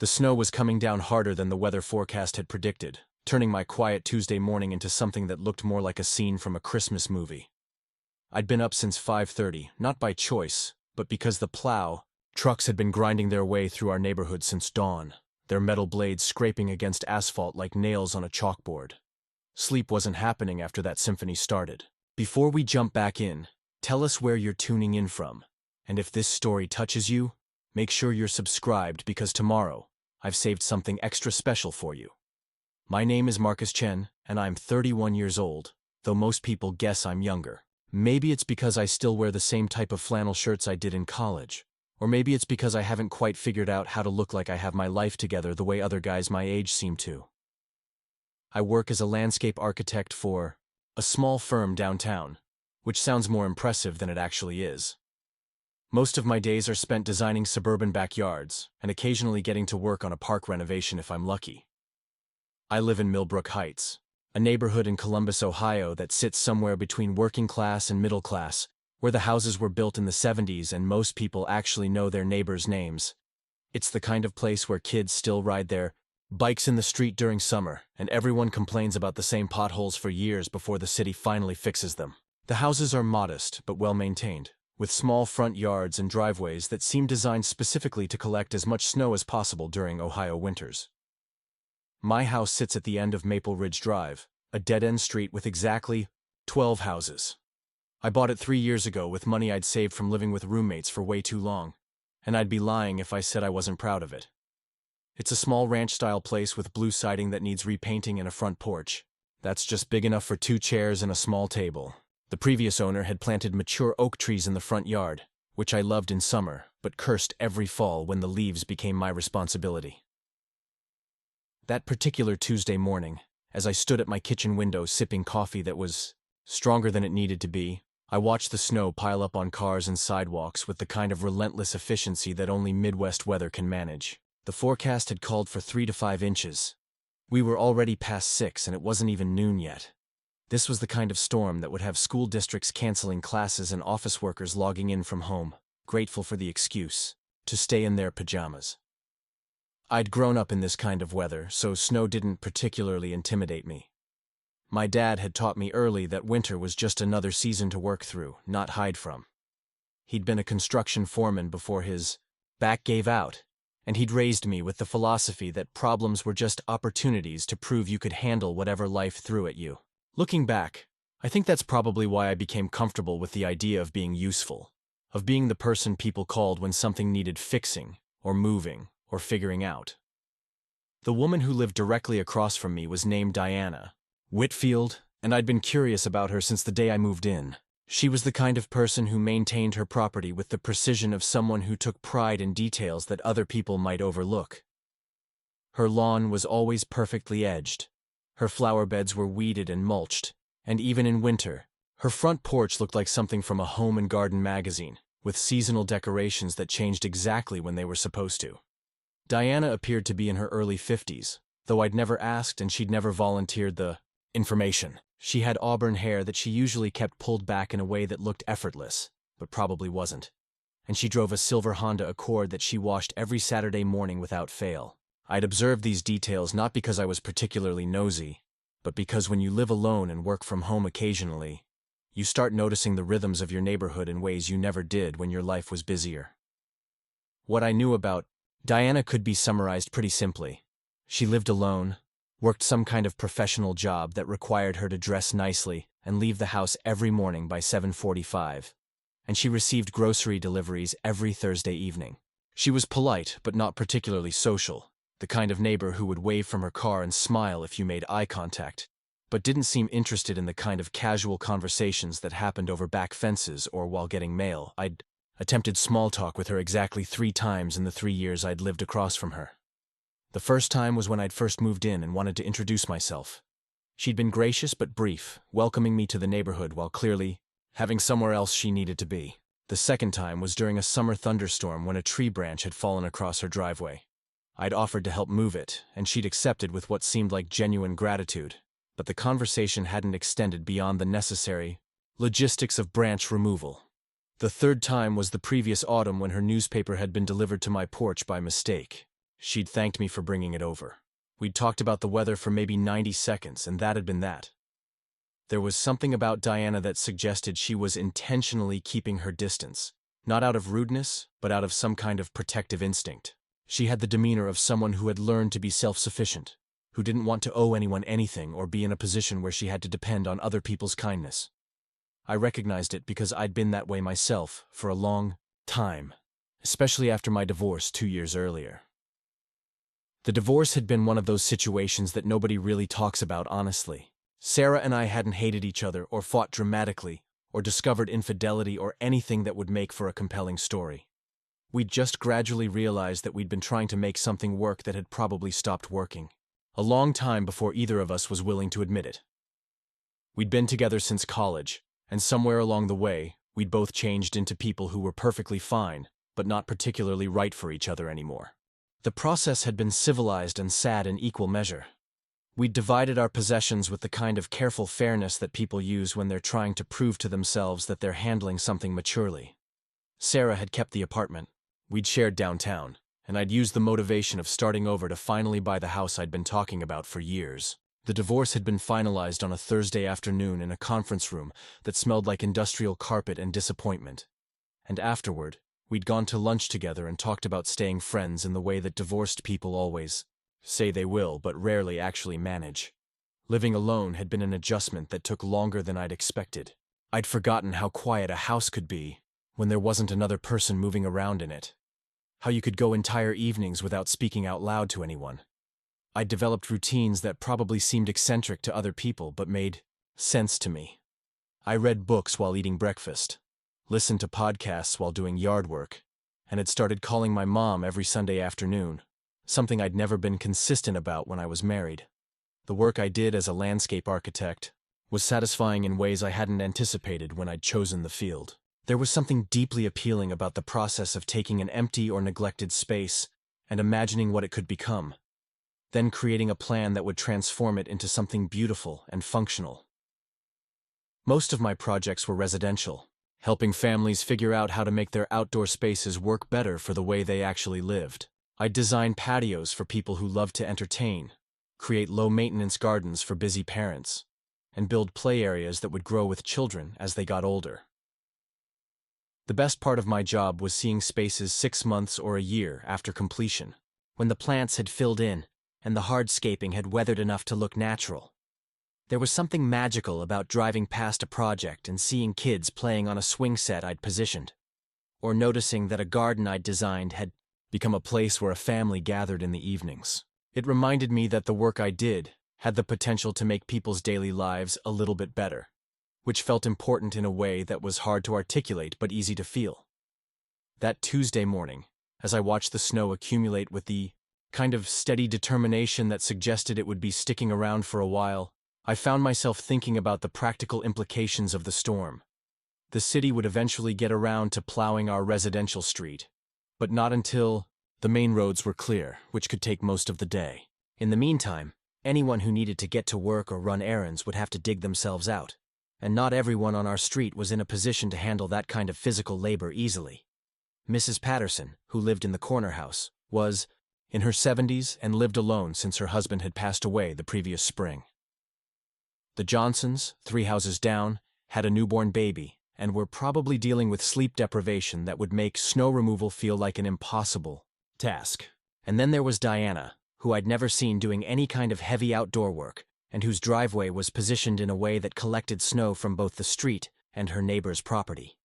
The snow was coming down harder than the weather forecast had predicted, turning my quiet Tuesday morning into something that looked more like a scene from a Christmas movie. I'd been up since 5:30, not by choice, but because the trucks had been grinding their way through our neighborhood since dawn, their metal blades scraping against asphalt like nails on a chalkboard. Sleep wasn't happening after that symphony started. Before we jump back in, tell us where you're tuning in from, and if this story touches you, make sure you're subscribed because tomorrow, I've saved something extra special for you. My name is Marcus Chen, and I'm 31 years old, though most people guess I'm younger. Maybe it's because I still wear the same type of flannel shirts I did in college. Or maybe it's because I haven't quite figured out how to look like I have my life together the way other guys my age seem to. I work as a landscape architect for a small firm downtown, which sounds more impressive than it actually is. Most of my days are spent designing suburban backyards and occasionally getting to work on a park renovation if I'm lucky. I live in Millbrook Heights, a neighborhood in Columbus, Ohio that sits somewhere between working class and middle class, where the houses were built in the 70s and most people actually know their neighbors' names. It's the kind of place where kids still ride their bikes in the street during summer, and everyone complains about the same potholes for years before the city finally fixes them. The houses are modest but well-maintained, with small front yards and driveways that seem designed specifically to collect as much snow as possible during Ohio winters. My house sits at the end of Maple Ridge Drive, a dead-end street with exactly 12 houses. I bought it 3 years ago with money I'd saved from living with roommates for way too long, and I'd be lying if I said I wasn't proud of it. It's a small ranch-style place with blue siding that needs repainting and a front porch. That's just big enough for 2 chairs and a small table. The previous owner had planted mature oak trees in the front yard, which I loved in summer, but cursed every fall when the leaves became my responsibility. That particular Tuesday morning, as I stood at my kitchen window sipping coffee that was stronger than it needed to be, I watched the snow pile up on cars and sidewalks with the kind of relentless efficiency that only Midwest weather can manage. The forecast had called for 3 to 5 inches. We were already past 6 and it wasn't even noon yet. This was the kind of storm that would have school districts canceling classes and office workers logging in from home, grateful for the excuse to stay in their pajamas. I'd grown up in this kind of weather, so snow didn't particularly intimidate me. My dad had taught me early that winter was just another season to work through, not hide from. He'd been a construction foreman before his back gave out, and he'd raised me with the philosophy that problems were just opportunities to prove you could handle whatever life threw at you. Looking back, I think that's probably why I became comfortable with the idea of being useful, of being the person people called when something needed fixing, or moving, or figuring out. The woman who lived directly across from me was named Diana Whitfield, and I'd been curious about her since the day I moved in. She was the kind of person who maintained her property with the precision of someone who took pride in details that other people might overlook. Her lawn was always perfectly edged. Her flower beds were weeded and mulched, and even in winter, her front porch looked like something from a home and garden magazine, with seasonal decorations that changed exactly when they were supposed to. Diana appeared to be in her early 50s, though I'd never asked and she'd never volunteered the information. She had auburn hair that she usually kept pulled back in a way that looked effortless, but probably wasn't. And she drove a silver Honda Accord that she washed every Saturday morning without fail. I'd observed these details not because I was particularly nosy, but because when you live alone and work from home occasionally, you start noticing the rhythms of your neighborhood in ways you never did when your life was busier. What I knew about Diana could be summarized pretty simply. She lived alone, worked some kind of professional job that required her to dress nicely and leave the house every morning by 7:45, and she received grocery deliveries every Thursday evening. She was polite but not particularly social, the kind of neighbor who would wave from her car and smile if you made eye contact, but didn't seem interested in the kind of casual conversations that happened over back fences or while getting mail. I'd attempted small talk with her exactly 3 times in the 3 years I'd lived across from her. The first time was when I'd first moved in and wanted to introduce myself. She'd been gracious but brief, welcoming me to the neighborhood while clearly having somewhere else she needed to be. The second time was during a summer thunderstorm when a tree branch had fallen across her driveway. I'd offered to help move it, and she'd accepted with what seemed like genuine gratitude, but the conversation hadn't extended beyond the necessary logistics of branch removal. The third time was the previous autumn when her newspaper had been delivered to my porch by mistake. She'd thanked me for bringing it over. We'd talked about the weather for maybe 90 seconds, and that had been that. There was something about Diana that suggested she was intentionally keeping her distance, not out of rudeness, but out of some kind of protective instinct. She had the demeanor of someone who had learned to be self-sufficient, who didn't want to owe anyone anything or be in a position where she had to depend on other people's kindness. I recognized it because I'd been that way myself for a long time, especially after my divorce 2 years earlier. The divorce had been one of those situations that nobody really talks about honestly. Sarah and I hadn't hated each other or fought dramatically or discovered infidelity or anything that would make for a compelling story. We'd just gradually realized that we'd been trying to make something work that had probably stopped working. A long time before either of us was willing to admit it. We'd been together since college, and somewhere along the way, we'd both changed into people who were perfectly fine, but not particularly right for each other anymore. The process had been civilized and sad in equal measure. We'd divided our possessions with the kind of careful fairness that people use when they're trying to prove to themselves that they're handling something maturely. Sarah had kept the apartment. We'd shared downtown, and I'd used the motivation of starting over to finally buy the house I'd been talking about for years. The divorce had been finalized on a Thursday afternoon in a conference room that smelled like industrial carpet and disappointment. And afterward, we'd gone to lunch together and talked about staying friends in the way that divorced people always say they will, but rarely actually manage. Living alone had been an adjustment that took longer than I'd expected. I'd forgotten how quiet a house could be when there wasn't another person moving around in it. How you could go entire evenings without speaking out loud to anyone. I'd developed routines that probably seemed eccentric to other people but made sense to me. I read books while eating breakfast, listened to podcasts while doing yard work, and had started calling my mom every Sunday afternoon, something I'd never been consistent about when I was married. The work I did as a landscape architect was satisfying in ways I hadn't anticipated when I'd chosen the field. There was something deeply appealing about the process of taking an empty or neglected space and imagining what it could become, then creating a plan that would transform it into something beautiful and functional. Most of my projects were residential, helping families figure out how to make their outdoor spaces work better for the way they actually lived. I'd design patios for people who loved to entertain, create low-maintenance gardens for busy parents, and build play areas that would grow with children as they got older. The best part of my job was seeing spaces 6 months or a year after completion, when the plants had filled in and the hardscaping had weathered enough to look natural. There was something magical about driving past a project and seeing kids playing on a swing set I'd positioned, or noticing that a garden I'd designed had become a place where a family gathered in the evenings. It reminded me that the work I did had the potential to make people's daily lives a little bit better, which felt important in a way that was hard to articulate but easy to feel. That Tuesday morning, as I watched the snow accumulate with the kind of steady determination that suggested it would be sticking around for a while, I found myself thinking about the practical implications of the storm. The city would eventually get around to plowing our residential street, but not until the main roads were clear, which could take most of the day. In the meantime, anyone who needed to get to work or run errands would have to dig themselves out, and not everyone on our street was in a position to handle that kind of physical labor easily. Mrs. Patterson, who lived in the corner house, was in her 70s and lived alone since her husband had passed away the previous spring. The Johnsons, 3 houses down, had a newborn baby and were probably dealing with sleep deprivation that would make snow removal feel like an impossible task. And then there was Diana, who I'd never seen doing any kind of heavy outdoor work, and whose driveway was positioned in a way that collected snow from both the street and her neighbor's property.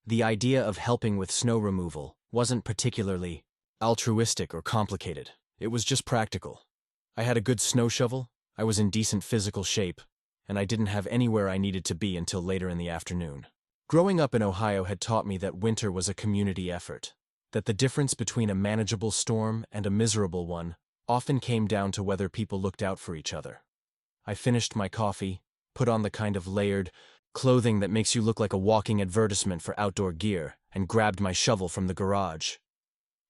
The idea of helping with snow removal wasn't particularly altruistic or complicated. It was just practical. I had a good snow shovel, I was in decent physical shape, and I didn't have anywhere I needed to be until later in the afternoon. Growing up in Ohio had taught me that winter was a community effort, that the difference between a manageable storm and a miserable one often came down to whether people looked out for each other. I finished my coffee, put on the kind of layered clothing that makes you look like a walking advertisement for outdoor gear, and grabbed my shovel from the garage.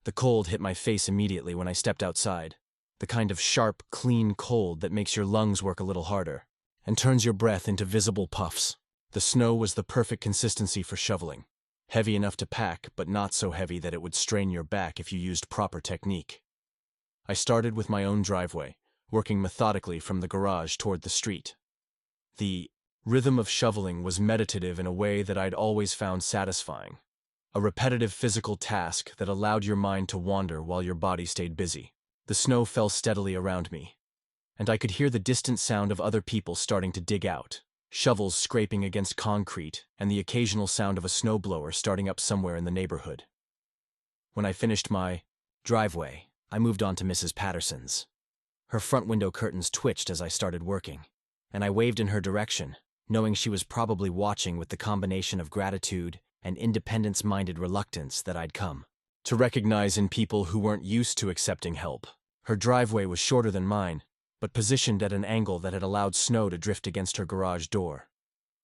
The cold hit my face immediately when I stepped outside, the kind of sharp, clean cold that makes your lungs work a little harder and turns your breath into visible puffs. The snow was the perfect consistency for shoveling, heavy enough to pack but not so heavy that it would strain your back if you used proper technique. I started with my own driveway, working methodically from the garage toward the street. The rhythm of shoveling was meditative in a way that I'd always found satisfying. A repetitive physical task that allowed your mind to wander while your body stayed busy. The snow fell steadily around me, and I could hear the distant sound of other people starting to dig out, shovels scraping against concrete, and the occasional sound of a snowblower starting up somewhere in the neighborhood. When I finished my driveway, I moved on to Mrs. Patterson's. Her front window curtains twitched as I started working, and I waved in her direction, knowing she was probably watching with the combination of gratitude and independence-minded reluctance that I'd come to recognize in people who weren't used to accepting help. Her driveway was shorter than mine, but positioned at an angle that had allowed snow to drift against her garage door.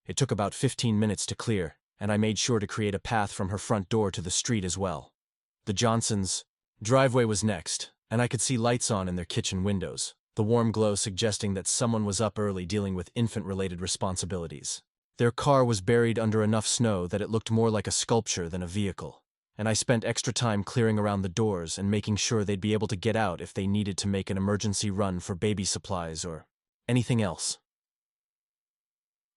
It took about 15 minutes to clear, and I made sure to create a path from her front door to the street as well. The Johnsons' driveway was next, and I could see lights on in their kitchen windows, the warm glow suggesting that someone was up early dealing with infant-related responsibilities. Their car was buried under enough snow that it looked more like a sculpture than a vehicle, and I spent extra time clearing around the doors and making sure they'd be able to get out if they needed to make an emergency run for baby supplies or anything else.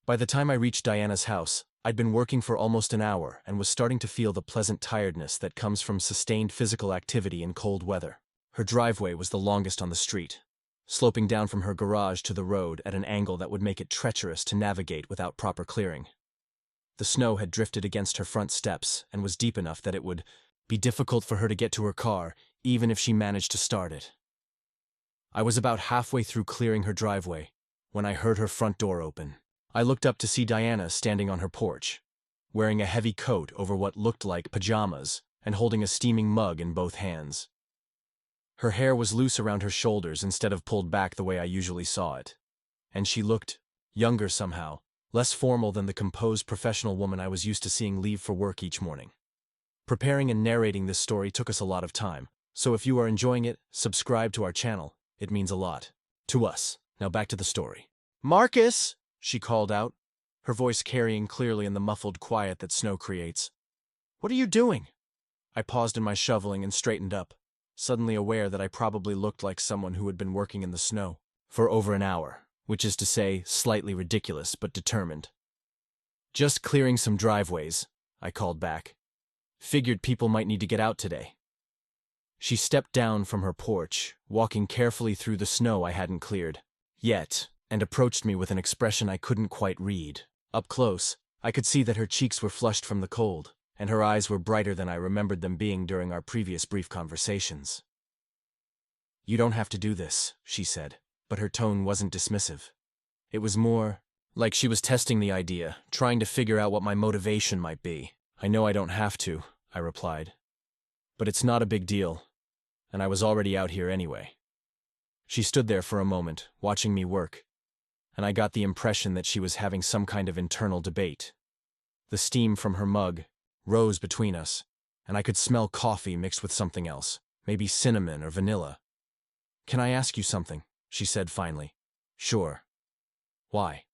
By the time I reached Diana's house, I'd been working for almost an hour and was starting to feel the pleasant tiredness that comes from sustained physical activity in cold weather. Her driveway was the longest on the street, sloping down from her garage to the road at an angle that would make it treacherous to navigate without proper clearing. The snow had drifted against her front steps and was deep enough that it would be difficult for her to get to her car, even if she managed to start it. I was about halfway through clearing her driveway when I heard her front door open. I looked up to see Diana standing on her porch, wearing a heavy coat over what looked like pajamas and holding a steaming mug in both hands. Her hair was loose around her shoulders instead of pulled back the way I usually saw it, and she looked younger somehow, less formal than the composed professional woman I was used to seeing leave for work each morning. Preparing and narrating this story took us a lot of time, so if you are enjoying it, subscribe to our channel. It means a lot to us. Now back to the story. "Marcus!" she called out, her voice carrying clearly in the muffled quiet that snow creates. "What are you doing?" I paused in my shoveling and straightened up, suddenly aware that I probably looked like someone who had been working in the snow for over an hour, which is to say, slightly ridiculous but determined. "Just clearing some driveways," I called back. "Figured people might need to get out today." She stepped down from her porch, walking carefully through the snow I hadn't cleared yet, and approached me with an expression I couldn't quite read. Up close, I could see that her cheeks were flushed from the cold, and her eyes were brighter than I remembered them being during our previous brief conversations. "You don't have to do this," she said, but her tone wasn't dismissive. It was more like she was testing the idea, trying to figure out what my motivation might be. "I know I don't have to," I replied. "But it's not a big deal, and I was already out here anyway." She stood there for a moment, watching me work, and I got the impression that she was having some kind of internal debate. The steam from her mug rose between us, and I could smell coffee mixed with something else, maybe cinnamon or vanilla. "Can I ask you something?" she said finally. "Sure." "Why?"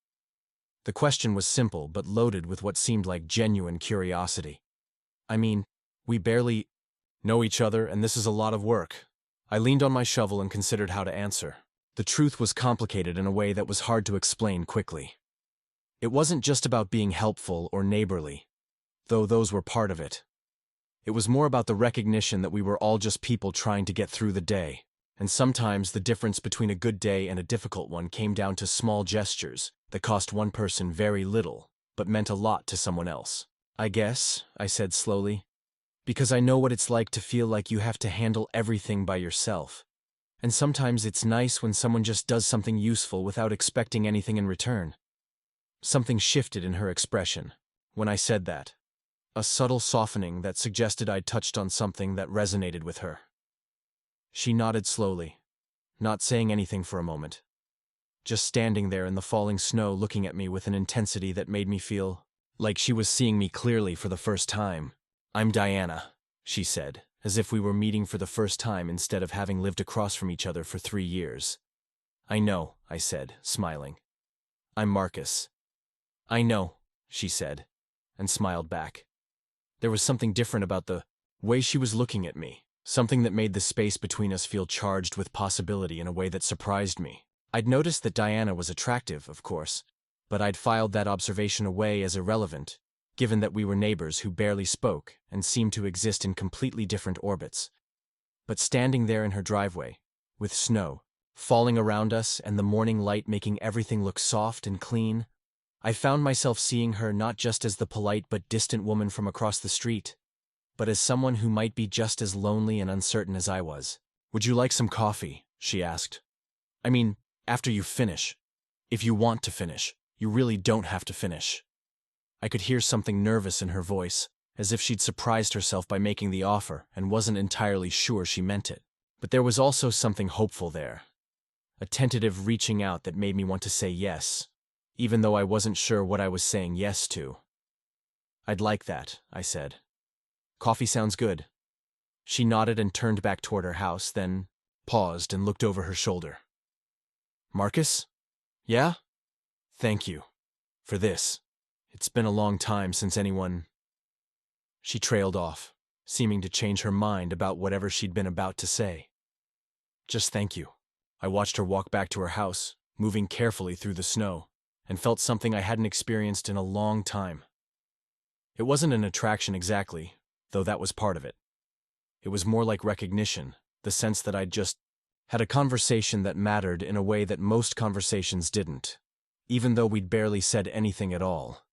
The question was simple but loaded with what seemed like genuine curiosity. "I mean, we barely know each other, and this is a lot of work." I leaned on my shovel and considered how to answer. The truth was complicated in a way that was hard to explain quickly. It wasn't just about being helpful or neighborly, though those were part of it. It was more about the recognition that we were all just people trying to get through the day, and sometimes the difference between a good day and a difficult one came down to small gestures that cost one person very little, but meant a lot to someone else. "I guess," I said slowly, "because I know what it's like to feel like you have to handle everything by yourself. And sometimes it's nice when someone just does something useful without expecting anything in return." Something shifted in her expression when I said that, a subtle softening that suggested I'd touched on something that resonated with her. She nodded slowly, not saying anything for a moment, just standing there in the falling snow looking at me with an intensity that made me feel like she was seeing me clearly for the first time. "I'm Diana," she said, as if we were meeting for the first time instead of having lived across from each other for 3 years. "I know," I said, smiling. "I'm Marcus." "I know," she said, and smiled back. There was something different about the way she was looking at me, something that made the space between us feel charged with possibility in a way that surprised me. I'd noticed that Diana was attractive, of course, but I'd filed that observation away as irrelevant, given that we were neighbors who barely spoke and seemed to exist in completely different orbits. But standing there in her driveway, with snow falling around us and the morning light making everything look soft and clean, I found myself seeing her not just as the polite but distant woman from across the street, but as someone who might be just as lonely and uncertain as I was. "Would you like some coffee?" she asked. "I mean, after you finish. If you want to finish, you really don't have to finish." I could hear something nervous in her voice, as if she'd surprised herself by making the offer and wasn't entirely sure she meant it. But there was also something hopeful there, a tentative reaching out that made me want to say yes, even though I wasn't sure what I was saying yes to. "I'd like that," I said. "Coffee sounds good." She nodded and turned back toward her house, then paused and looked over her shoulder. "Marcus? Yeah? Thank you. For this. It's been a long time since anyone—" She trailed off, seeming to change her mind about whatever she'd been about to say. "Just thank you." I watched her walk back to her house, moving carefully through the snow, and felt something I hadn't experienced in a long time. It wasn't an attraction exactly, though that was part of it. It was more like recognition, the sense that I'd just had a conversation that mattered in a way that most conversations didn't, even though we'd barely said anything at all.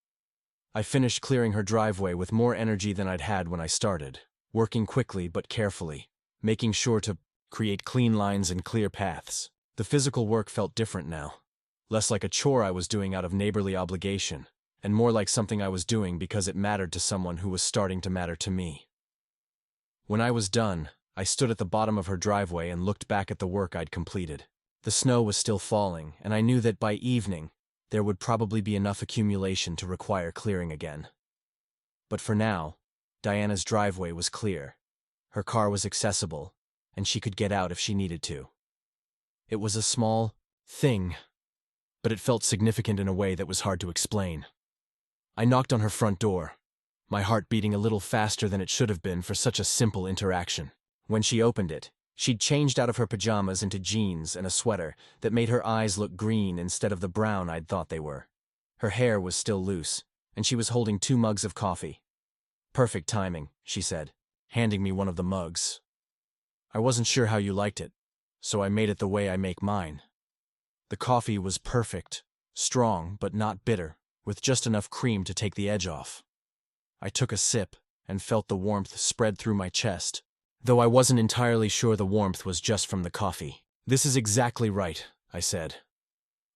I finished clearing her driveway with more energy than I'd had when I started, working quickly but carefully, making sure to create clean lines and clear paths. The physical work felt different now, less like a chore I was doing out of neighborly obligation, and more like something I was doing because it mattered to someone who was starting to matter to me. When I was done, I stood at the bottom of her driveway and looked back at the work I'd completed. The snow was still falling, and I knew that by evening, there would probably be enough accumulation to require clearing again. But for now, Diana's driveway was clear. Her car was accessible, and she could get out if she needed to. It was a small thing, but it felt significant in a way that was hard to explain. I knocked on her front door, my heart beating a little faster than it should have been for such a simple interaction. When she opened it, she'd changed out of her pajamas into jeans and a sweater that made her eyes look green instead of the brown I'd thought they were. Her hair was still loose, and she was holding 2 mugs of coffee. "Perfect timing," she said, handing me one of the mugs. "I wasn't sure how you liked it, so I made it the way I make mine." The coffee was perfect, strong but not bitter, with just enough cream to take the edge off. I took a sip and felt the warmth spread through my chest, though I wasn't entirely sure the warmth was just from the coffee. "This is exactly right," I said.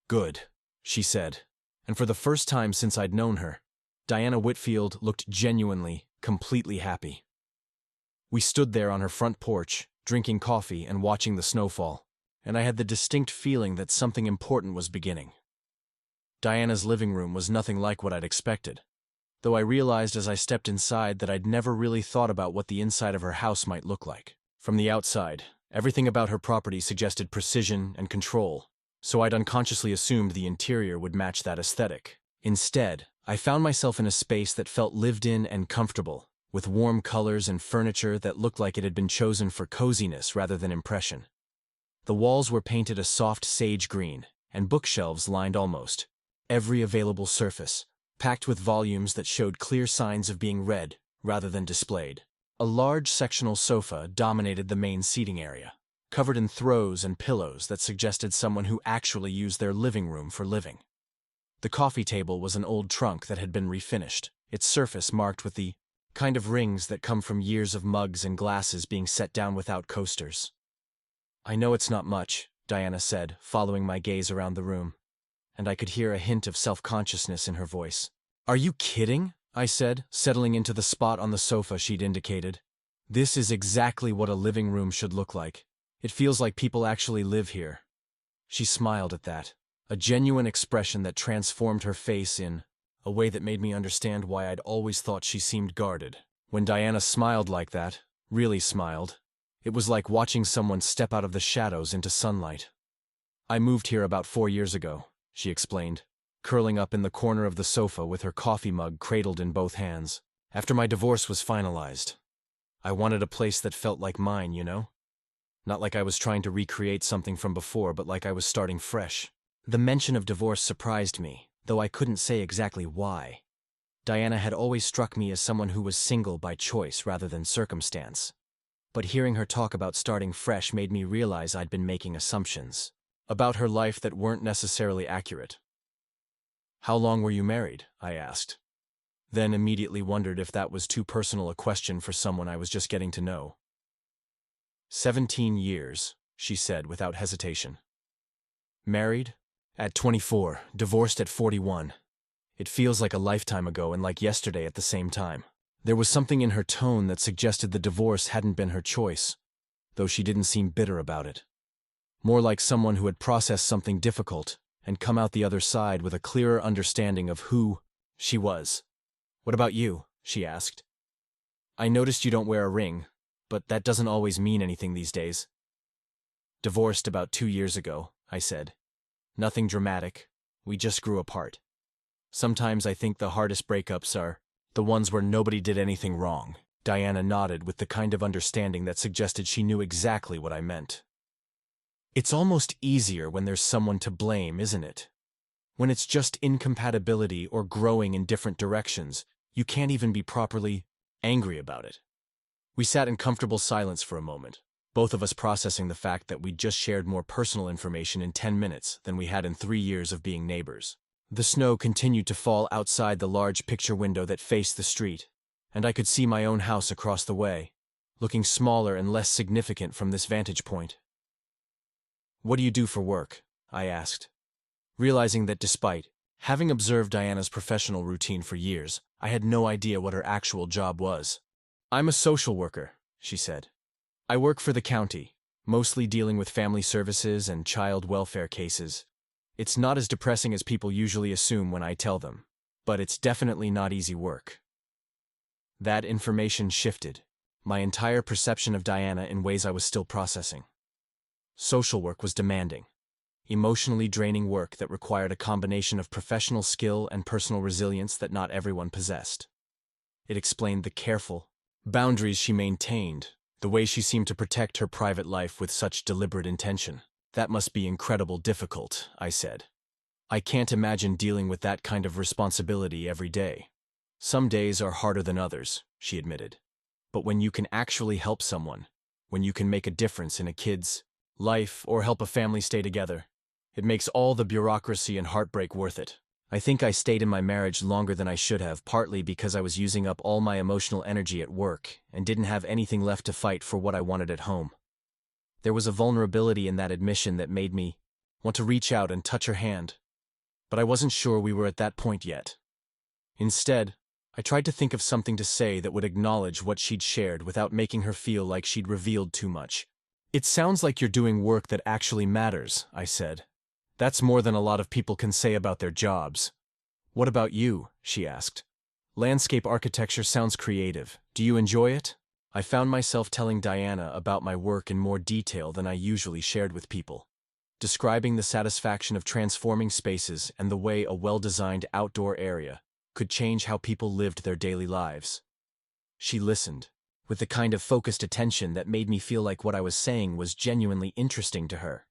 "Good," she said, and for the first time since I'd known her, Diana Whitfield looked genuinely, completely happy. We stood there on her front porch, drinking coffee and watching the snowfall, and I had the distinct feeling that something important was beginning. Diana's living room was nothing like what I'd expected, though I realized as I stepped inside that I'd never really thought about what the inside of her house might look like. From the outside, everything about her property suggested precision and control, so I'd unconsciously assumed the interior would match that aesthetic. Instead, I found myself in a space that felt lived in and comfortable, with warm colors and furniture that looked like it had been chosen for coziness rather than impression. The walls were painted a soft sage green, and bookshelves lined almost every available surface, packed with volumes that showed clear signs of being read rather than displayed. A large sectional sofa dominated the main seating area, covered in throws and pillows that suggested someone who actually used their living room for living. The coffee table was an old trunk that had been refinished, its surface marked with the kind of rings that come from years of mugs and glasses being set down without coasters. "I know it's not much," Diana said, following my gaze around the room, and I could hear a hint of self-consciousness in her voice. "Are you kidding?" I said, settling into the spot on the sofa she'd indicated. "This is exactly what a living room should look like. It feels like people actually live here." She smiled at that, a genuine expression that transformed her face in a way that made me understand why I'd always thought she seemed guarded. When Diana smiled like that, really smiled, it was like watching someone step out of the shadows into sunlight. "I moved here about 4 years ago," she explained, curling up in the corner of the sofa with her coffee mug cradled in both hands, "after my divorce was finalized. I wanted a place that felt like mine, you know? Not like I was trying to recreate something from before, but like I was starting fresh. The mention of divorce surprised me, though I couldn't say exactly why. Diana had always struck me as someone who was single by choice rather than circumstance. But hearing her talk about starting fresh made me realize I'd been making assumptions about her life that weren't necessarily accurate. "How long were you married?" I asked. Then immediately wondered if that was too personal a question for someone I was just getting to know. 17 years, she said without hesitation. Married? At 24, divorced at 41. It feels like a lifetime ago and like yesterday at the same time. There was something in her tone that suggested the divorce hadn't been her choice, though she didn't seem bitter about it. More like someone who had processed something difficult and come out the other side with a clearer understanding of who she was. "What about you?" she asked. "I noticed you don't wear a ring, but that doesn't always mean anything these days." "Divorced about 2 years ago," I said. "Nothing dramatic. We just grew apart. Sometimes I think the hardest breakups are the ones where nobody did anything wrong." Diana nodded with the kind of understanding that suggested she knew exactly what I meant. It's almost easier when there's someone to blame, isn't it? When it's just incompatibility or growing in different directions, you can't even be properly angry about it. We sat in comfortable silence for a moment, both of us processing the fact that we'd just shared more personal information in 10 minutes than we had in 3 years of being neighbors. The snow continued to fall outside the large picture window that faced the street, and I could see my own house across the way, looking smaller and less significant from this vantage point. "What do you do for work?" I asked, realizing that despite having observed Diana's professional routine for years, I had no idea what her actual job was. "I'm a social worker," she said. "I work for the county, mostly dealing with family services and child welfare cases. It's not as depressing as people usually assume when I tell them, but it's definitely not easy work." That information shifted my entire perception of Diana in ways I was still processing. Social work was demanding, emotionally draining work that required a combination of professional skill and personal resilience that not everyone possessed. It explained the careful boundaries she maintained, the way she seemed to protect her private life with such deliberate intention. "That must be incredibly difficult," I said. "I can't imagine dealing with that kind of responsibility every day." "Some days are harder than others," she admitted. "But when you can actually help someone, when you can make a difference in a kid's life or help a family stay together, it makes all the bureaucracy and heartbreak worth it." I think I stayed in my marriage longer than I should have, partly because I was using up all my emotional energy at work and didn't have anything left to fight for what I wanted at home. There was a vulnerability in that admission that made me want to reach out and touch her hand, but I wasn't sure we were at that point yet. Instead, I tried to think of something to say that would acknowledge what she'd shared without making her feel like she'd revealed too much. "It sounds like you're doing work that actually matters," I said. "That's more than a lot of people can say about their jobs." "What about you?" she asked. "Landscape architecture sounds creative. Do you enjoy it?" I found myself telling Diana about my work in more detail than I usually shared with people, describing the satisfaction of transforming spaces and the way a well-designed outdoor area could change how people lived their daily lives. She listened, with the kind of focused attention that made me feel like what I was saying was genuinely interesting to her,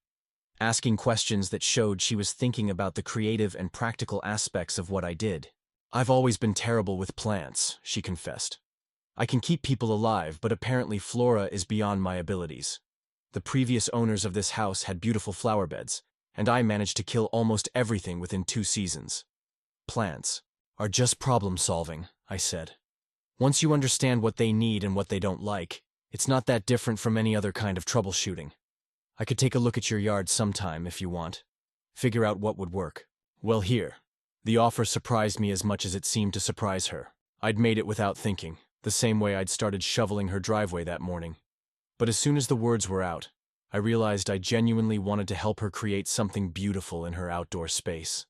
asking questions that showed she was thinking about the creative and practical aspects of what I did. "I've always been terrible with plants," she confessed. "I can keep people alive, but apparently flora is beyond my abilities. The previous owners of this house had beautiful flower beds, and I managed to kill almost everything within 2 seasons. Plants are just problem-solving," I said. "Once you understand what they need and what they don't like, it's not that different from any other kind of troubleshooting. I could take a look at your yard sometime if you want. Figure out what would work." Well, here. The offer surprised me as much as it seemed to surprise her. I'd made it without thinking, the same way I'd started shoveling her driveway that morning. But as soon as the words were out, I realized I genuinely wanted to help her create something beautiful in her outdoor space.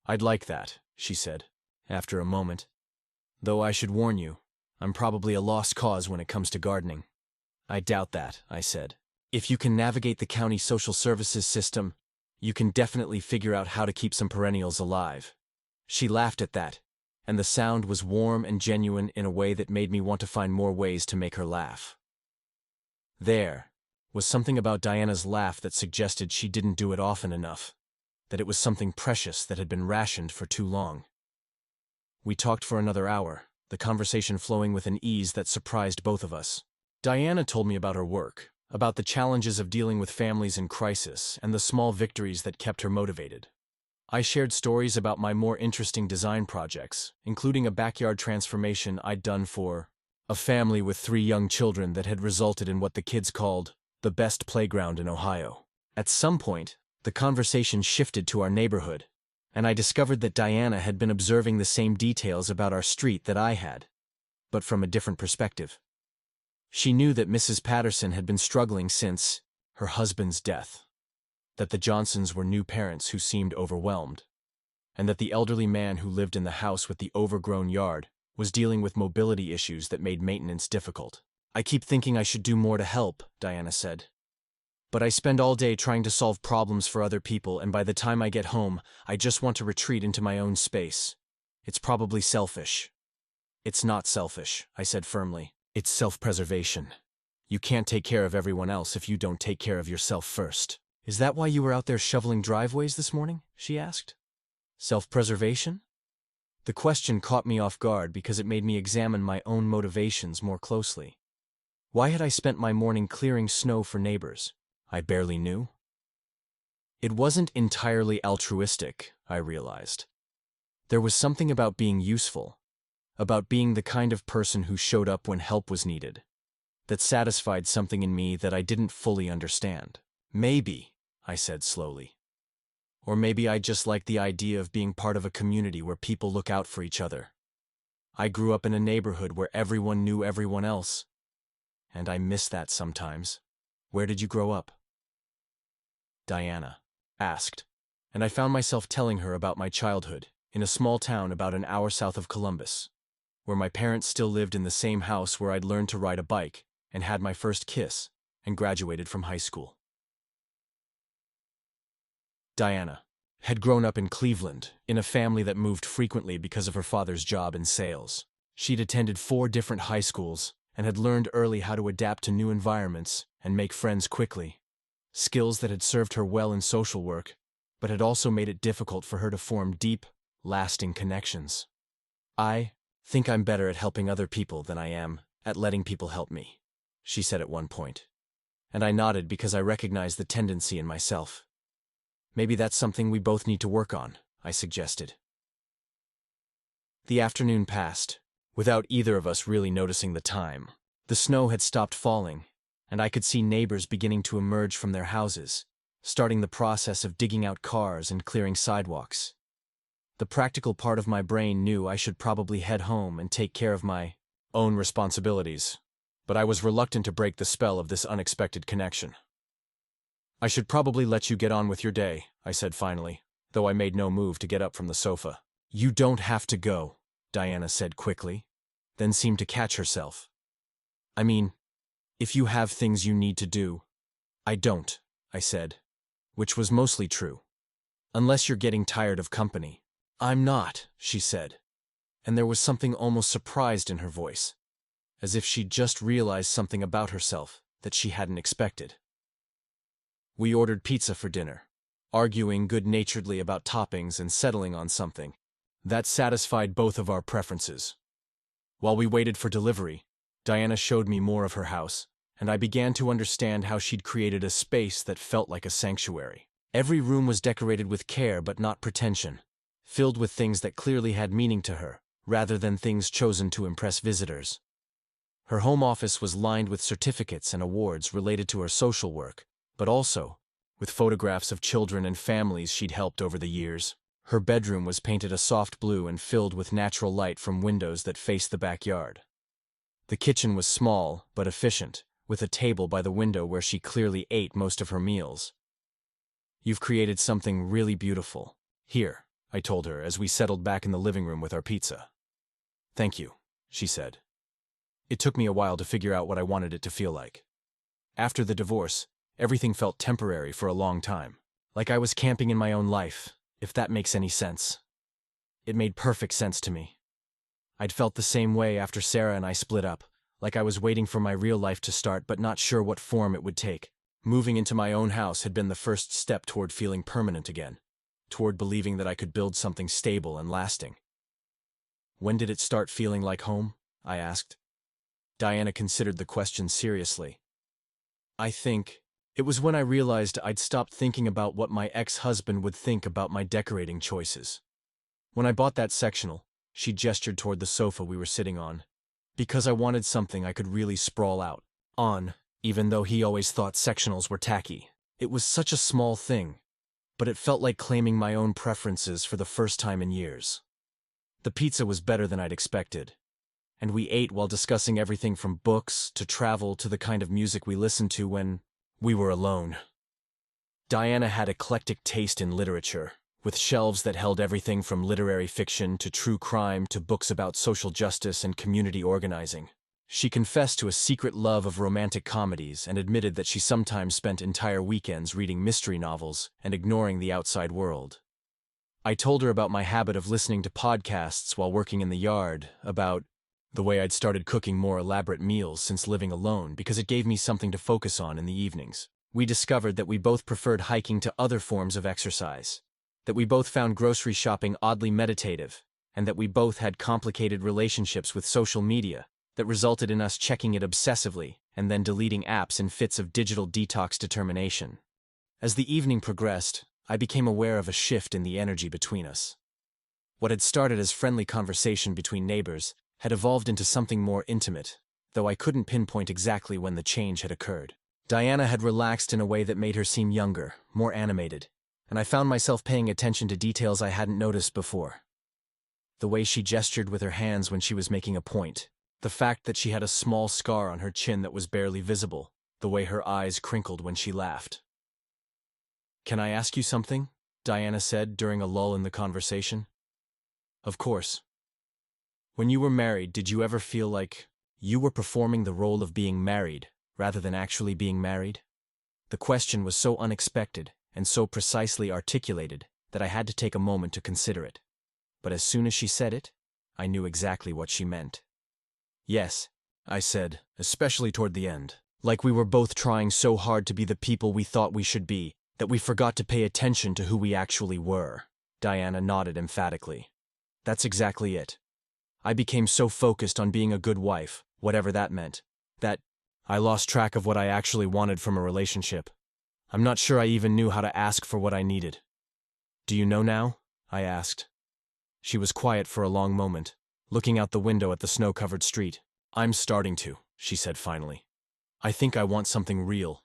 "I'd like that," she said, after a moment. "Though I should warn you, I'm probably a lost cause when it comes to gardening." "I doubt that," I said. "If you can navigate the county social services system, you can definitely figure out how to keep some perennials alive." She laughed at that, and the sound was warm and genuine in a way that made me want to find more ways to make her laugh. There was something about Diana's laugh that suggested she didn't do it often enough, that it was something precious that had been rationed for too long. We talked for another hour, the conversation flowing with an ease that surprised both of us. Diana told me about her work, about the challenges of dealing with families in crisis, and the small victories that kept her motivated. I shared stories about my more interesting design projects, including a backyard transformation I'd done for a family with 3 young children that had resulted in what the kids called the best playground in Ohio. At some point, the conversation shifted to our neighborhood, and I discovered that Diana had been observing the same details about our street that I had, but from a different perspective. She knew that Mrs. Patterson had been struggling since her husband's death, that the Johnsons were new parents who seemed overwhelmed, and that the elderly man who lived in the house with the overgrown yard was dealing with mobility issues that made maintenance difficult. "I keep thinking I should do more to help," Diana said. "But I spend all day trying to solve problems for other people, and by the time I get home, I just want to retreat into my own space. It's probably selfish." "It's not selfish," I said firmly. "It's self-preservation. You can't take care of everyone else if you don't take care of yourself first." "Is that why you were out there shoveling driveways this morning?" she asked. Self-preservation? The question caught me off guard because it made me examine my own motivations more closely. Why had I spent my morning clearing snow for neighbors I barely knew? It wasn't entirely altruistic, I realized. There was something about being useful, about being the kind of person who showed up when help was needed, that satisfied something in me that I didn't fully understand. "Maybe," I said slowly. "Or maybe I just like the idea of being part of a community where people look out for each other. I grew up in a neighborhood where everyone knew everyone else, and I miss that sometimes." "Where did you grow up?" Diana asked, and I found myself telling her about my childhood in a small town about an hour south of Columbus, where my parents still lived in the same house where I'd learned to ride a bike and had my first kiss and graduated from high school. Diana had grown up in Cleveland, in a family that moved frequently because of her father's job in sales. She'd attended 4 different high schools and had learned early how to adapt to new environments and make friends quickly, skills that had served her well in social work, but had also made it difficult for her to form deep, lasting connections. "I think I'm better at helping other people than I am at letting people help me," she said at one point, and I nodded because I recognized the tendency in myself. "Maybe that's something we both need to work on," I suggested. The afternoon passed, without either of us really noticing the time. The snow had stopped falling, and I could see neighbors beginning to emerge from their houses, starting the process of digging out cars and clearing sidewalks. The practical part of my brain knew I should probably head home and take care of my own responsibilities, but I was reluctant to break the spell of this unexpected connection. "I should probably let you get on with your day," I said finally, though I made no move to get up from the sofa. "You don't have to go," Diana said quickly, then seemed to catch herself. "I mean, if you have things you need to do." "I don't," I said, which was mostly true. "Unless you're getting tired of company." "I'm not," she said, and there was something almost surprised in her voice, as if she'd just realized something about herself that she hadn't expected. We ordered pizza for dinner, arguing good-naturedly about toppings and settling on something that satisfied both of our preferences. While we waited for delivery, Diana showed me more of her house, and I began to understand how she'd created a space that felt like a sanctuary. Every room was decorated with care but not pretension, filled with things that clearly had meaning to her, rather than things chosen to impress visitors. Her home office was lined with certificates and awards related to her social work, but also with photographs of children and families she'd helped over the years. Her bedroom was painted a soft blue and filled with natural light from windows that faced the backyard. The kitchen was small but efficient, with a table by the window where she clearly ate most of her meals. "You've created something really beautiful here," I told her as we settled back in the living room with our pizza. "Thank you," she said. It took me a while to figure out what I wanted it to feel like. After the divorce, everything felt temporary for a long time, like I was camping in my own life, if that makes any sense. It made perfect sense to me. I'd felt the same way after Sarah and I split up, like I was waiting for my real life to start but not sure what form it would take. Moving into my own house had been the first step toward feeling permanent again, toward believing that I could build something stable and lasting. When did it start feeling like home? I asked. Diana considered the question seriously. I think it was when I realized I'd stopped thinking about what my ex-husband would think about my decorating choices. When I bought that sectional, she gestured toward the sofa we were sitting on, because I wanted something I could really sprawl out on, even though he always thought sectionals were tacky. It was such a small thing, but it felt like claiming my own preferences for the first time in years. The pizza was better than I'd expected, and we ate while discussing everything from books to travel to the kind of music we listened to when we were alone. Diana had eclectic taste in literature, with shelves that held everything from literary fiction to true crime to books about social justice and community organizing. She confessed to a secret love of romantic comedies and admitted that she sometimes spent entire weekends reading mystery novels and ignoring the outside world. I told her about my habit of listening to podcasts while working in the yard, about the way I'd started cooking more elaborate meals since living alone because it gave me something to focus on in the evenings. We discovered that we both preferred hiking to other forms of exercise, that we both found grocery shopping oddly meditative, and that we both had complicated relationships with social media that resulted in us checking it obsessively and then deleting apps in fits of digital detox determination. As the evening progressed, I became aware of a shift in the energy between us. What had started as friendly conversation between neighbors had evolved into something more intimate, though I couldn't pinpoint exactly when the change had occurred. Diana had relaxed in a way that made her seem younger, more animated, and I found myself paying attention to details I hadn't noticed before. The way she gestured with her hands when she was making a point, the fact that she had a small scar on her chin that was barely visible, the way her eyes crinkled when she laughed. "Can I ask you something?" Diana said during a lull in the conversation. "Of course. When you were married, did you ever feel like you were performing the role of being married rather than actually being married?" The question was so unexpected and so precisely articulated that I had to take a moment to consider it. But as soon as she said it, I knew exactly what she meant. "Yes," I said, especially toward the end, like we were both trying so hard to be the people we thought we should be that we forgot to pay attention to who we actually were. Diana nodded emphatically. "That's exactly it. I became so focused on being a good wife, whatever that meant, that I lost track of what I actually wanted from a relationship. I'm not sure I even knew how to ask for what I needed." "Do you know now?" I asked. She was quiet for a long moment, looking out the window at the snow-covered street. "I'm starting to," she said finally. "I think I want something real,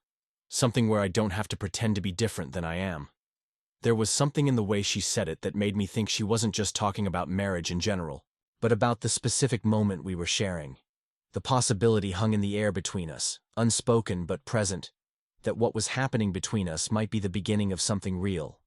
something where I don't have to pretend to be different than I am." There was something in the way she said it that made me think she wasn't just talking about marriage in general, but about the specific moment we were sharing. The possibility hung in the air between us, unspoken but present, that what was happening between us might be the beginning of something real.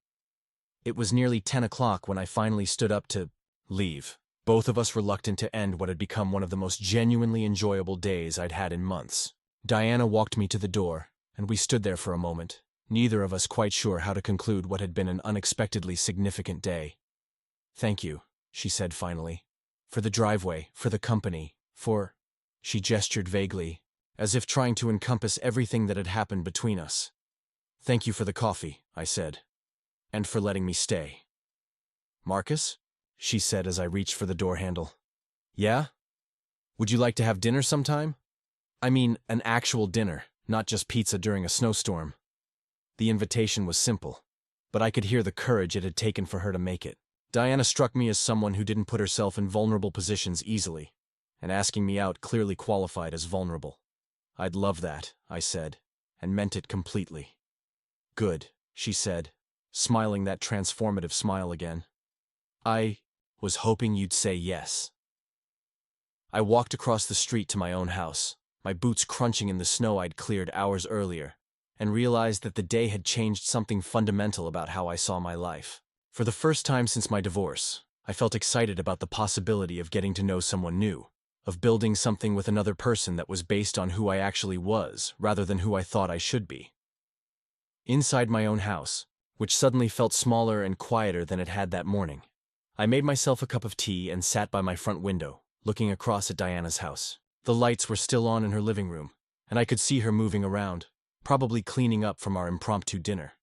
It was nearly 10 o'clock when I finally stood up to leave, both of us reluctant to end what had become one of the most genuinely enjoyable days I'd had in months. Diana walked me to the door, and we stood there for a moment, neither of us quite sure how to conclude what had been an unexpectedly significant day. "Thank you," she said finally. "For the driveway, for the company, for—" She gestured vaguely, as if trying to encompass everything that had happened between us. "Thank you for the coffee," I said, "and for letting me stay." "Marcus?" she said as I reached for the door handle. "Yeah? Would you like to have dinner sometime? I mean, an actual dinner, not just pizza during a snowstorm." The invitation was simple, but I could hear the courage it had taken for her to make it. Diana struck me as someone who didn't put herself in vulnerable positions easily, and asking me out clearly qualified as vulnerable. "I'd love that," I said, and meant it completely. "Good," she said, smiling that transformative smile again. "I was hoping you'd say yes." I walked across the street to my own house, my boots crunching in the snow I'd cleared hours earlier, and realized that the day had changed something fundamental about how I saw my life. For the first time since my divorce, I felt excited about the possibility of getting to know someone new, of building something with another person that was based on who I actually was rather than who I thought I should be. Inside my own house, which suddenly felt smaller and quieter than it had that morning, I made myself a cup of tea and sat by my front window, looking across at Diana's house. The lights were still on in her living room, and I could see her moving around, probably cleaning up from our impromptu dinner.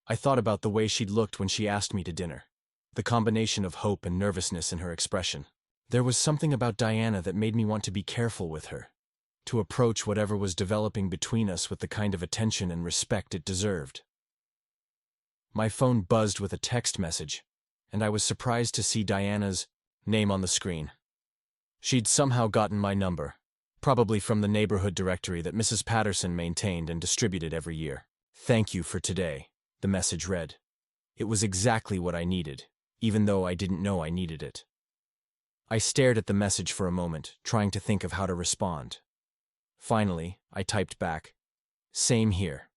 I thought about the way she'd looked when she asked me to dinner, the combination of hope and nervousness in her expression. There was something about Diana that made me want to be careful with her, to approach whatever was developing between us with the kind of attention and respect it deserved. My phone buzzed with a text message, and I was surprised to see Diana's name on the screen. She'd somehow gotten my number, probably from the neighborhood directory that Mrs. Patterson maintained and distributed every year. "Thank you for today," the message read. It was exactly what I needed, even though I didn't know I needed it. I stared at the message for a moment, trying to think of how to respond. Finally, I typed back, "Same here.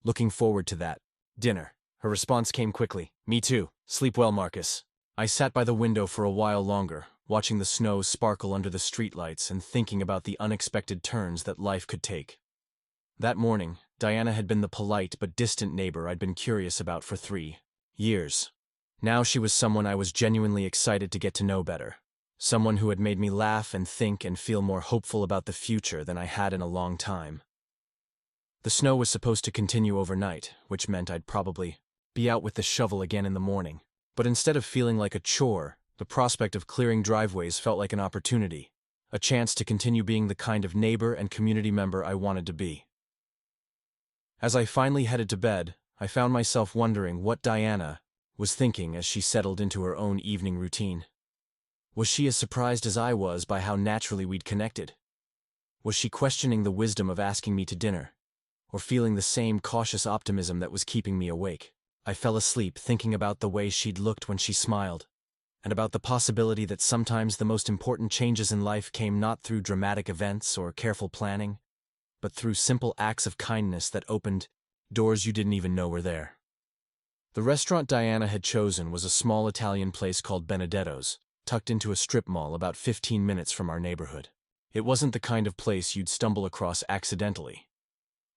Looking forward to that dinner." Her response came quickly. "Me too. Sleep well, Marcus." I sat by the window for a while longer, watching the snow sparkle under the streetlights and thinking about the unexpected turns that life could take. That morning, Diana had been the polite but distant neighbor I'd been curious about for 3 years. Now she was someone I was genuinely excited to get to know better. Someone who had made me laugh and think and feel more hopeful about the future than I had in a long time. The snow was supposed to continue overnight, which meant I'd probably be out with the shovel again in the morning. But instead of feeling like a chore, the prospect of clearing driveways felt like an opportunity, a chance to continue being the kind of neighbor and community member I wanted to be. As I finally headed to bed, I found myself wondering what Diana was thinking as she settled into her own evening routine. Was she as surprised as I was by how naturally we'd connected? Was she questioning the wisdom of asking me to dinner, or feeling the same cautious optimism that was keeping me awake? I fell asleep thinking about the way she'd looked when she smiled, and about the possibility that sometimes the most important changes in life came not through dramatic events or careful planning, but through simple acts of kindness that opened doors you didn't even know were there. The restaurant Diana had chosen was a small Italian place called Benedetto's, tucked into a strip mall about 15 minutes from our neighborhood. It wasn't the kind of place you'd stumble across accidentally.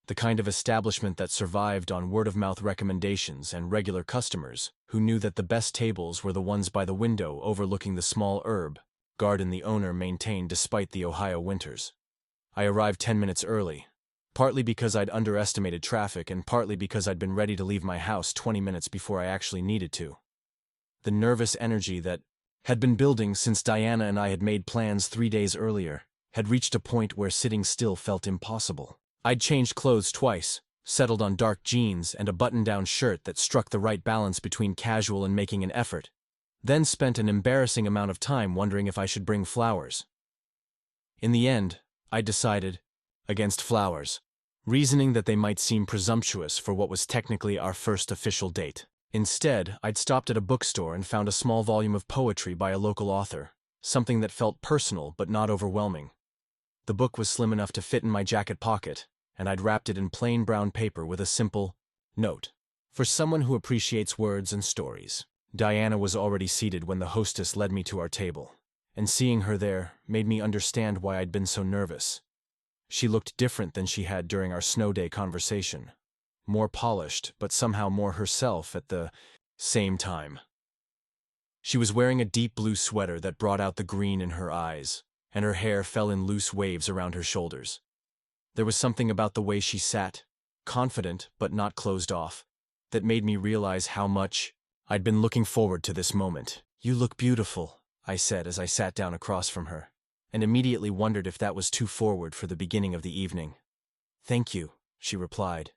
The kind of establishment that survived on word-of-mouth recommendations and regular customers who knew that the best tables were the ones by the window overlooking the small herb garden the owner maintained despite the Ohio winters. I arrived 10 minutes early, partly because I'd underestimated traffic and partly because I'd been ready to leave my house 20 minutes before I actually needed to. The nervous energy that had been building since Diana and I had made plans 3 days earlier had reached a point where sitting still felt impossible. I'd changed clothes twice, settled on dark jeans and a button-down shirt that struck the right balance between casual and making an effort, then spent an embarrassing amount of time wondering if I should bring flowers. In the end, I decided against flowers, reasoning that they might seem presumptuous for what was technically our first official date. Instead, I'd stopped at a bookstore and found a small volume of poetry by a local author, something that felt personal but not overwhelming. The book was slim enough to fit in my jacket pocket, and I'd wrapped it in plain brown paper with a simple note. For someone who appreciates words and stories. Diana was already seated when the hostess led me to our table, and seeing her there made me understand why I'd been so nervous. She looked different than she had during our snow day conversation, more polished but somehow more herself at the same time. She was wearing a deep blue sweater that brought out the green in her eyes, and her hair fell in loose waves around her shoulders. There was something about the way she sat, confident but not closed off, that made me realize how much I'd been looking forward to this moment. "You look beautiful," I said as I sat down across from her, and immediately wondered if that was too forward for the beginning of the evening. "Thank you," she replied,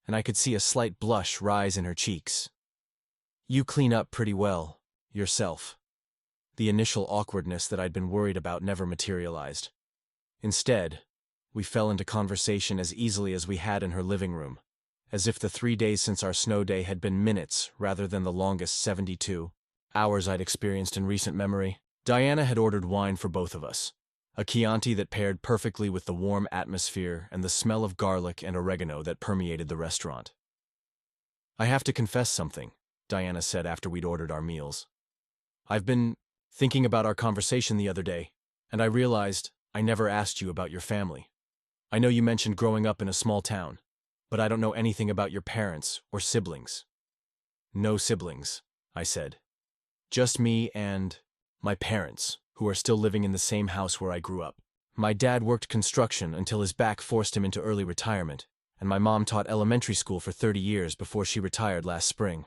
and I could see a slight blush rise in her cheeks. "You clean up pretty well, yourself." The initial awkwardness that I'd been worried about never materialized. Instead, we fell into conversation as easily as we had in her living room, as if the 3 days since our snow day had been minutes rather than the longest 72 hours I'd experienced in recent memory. Diana had ordered wine for both of us, a Chianti that paired perfectly with the warm atmosphere and the smell of garlic and oregano that permeated the restaurant. "I have to confess something," Diana said after we'd ordered our meals. "I've been thinking about our conversation the other day, and I realized I never asked you about your family. I know you mentioned growing up in a small town, but I don't know anything about your parents or siblings." "No siblings," I said. "Just me and my parents, who are still living in the same house where I grew up. My dad worked construction until his back forced him into early retirement, and my mom taught elementary school for 30 years before she retired last spring.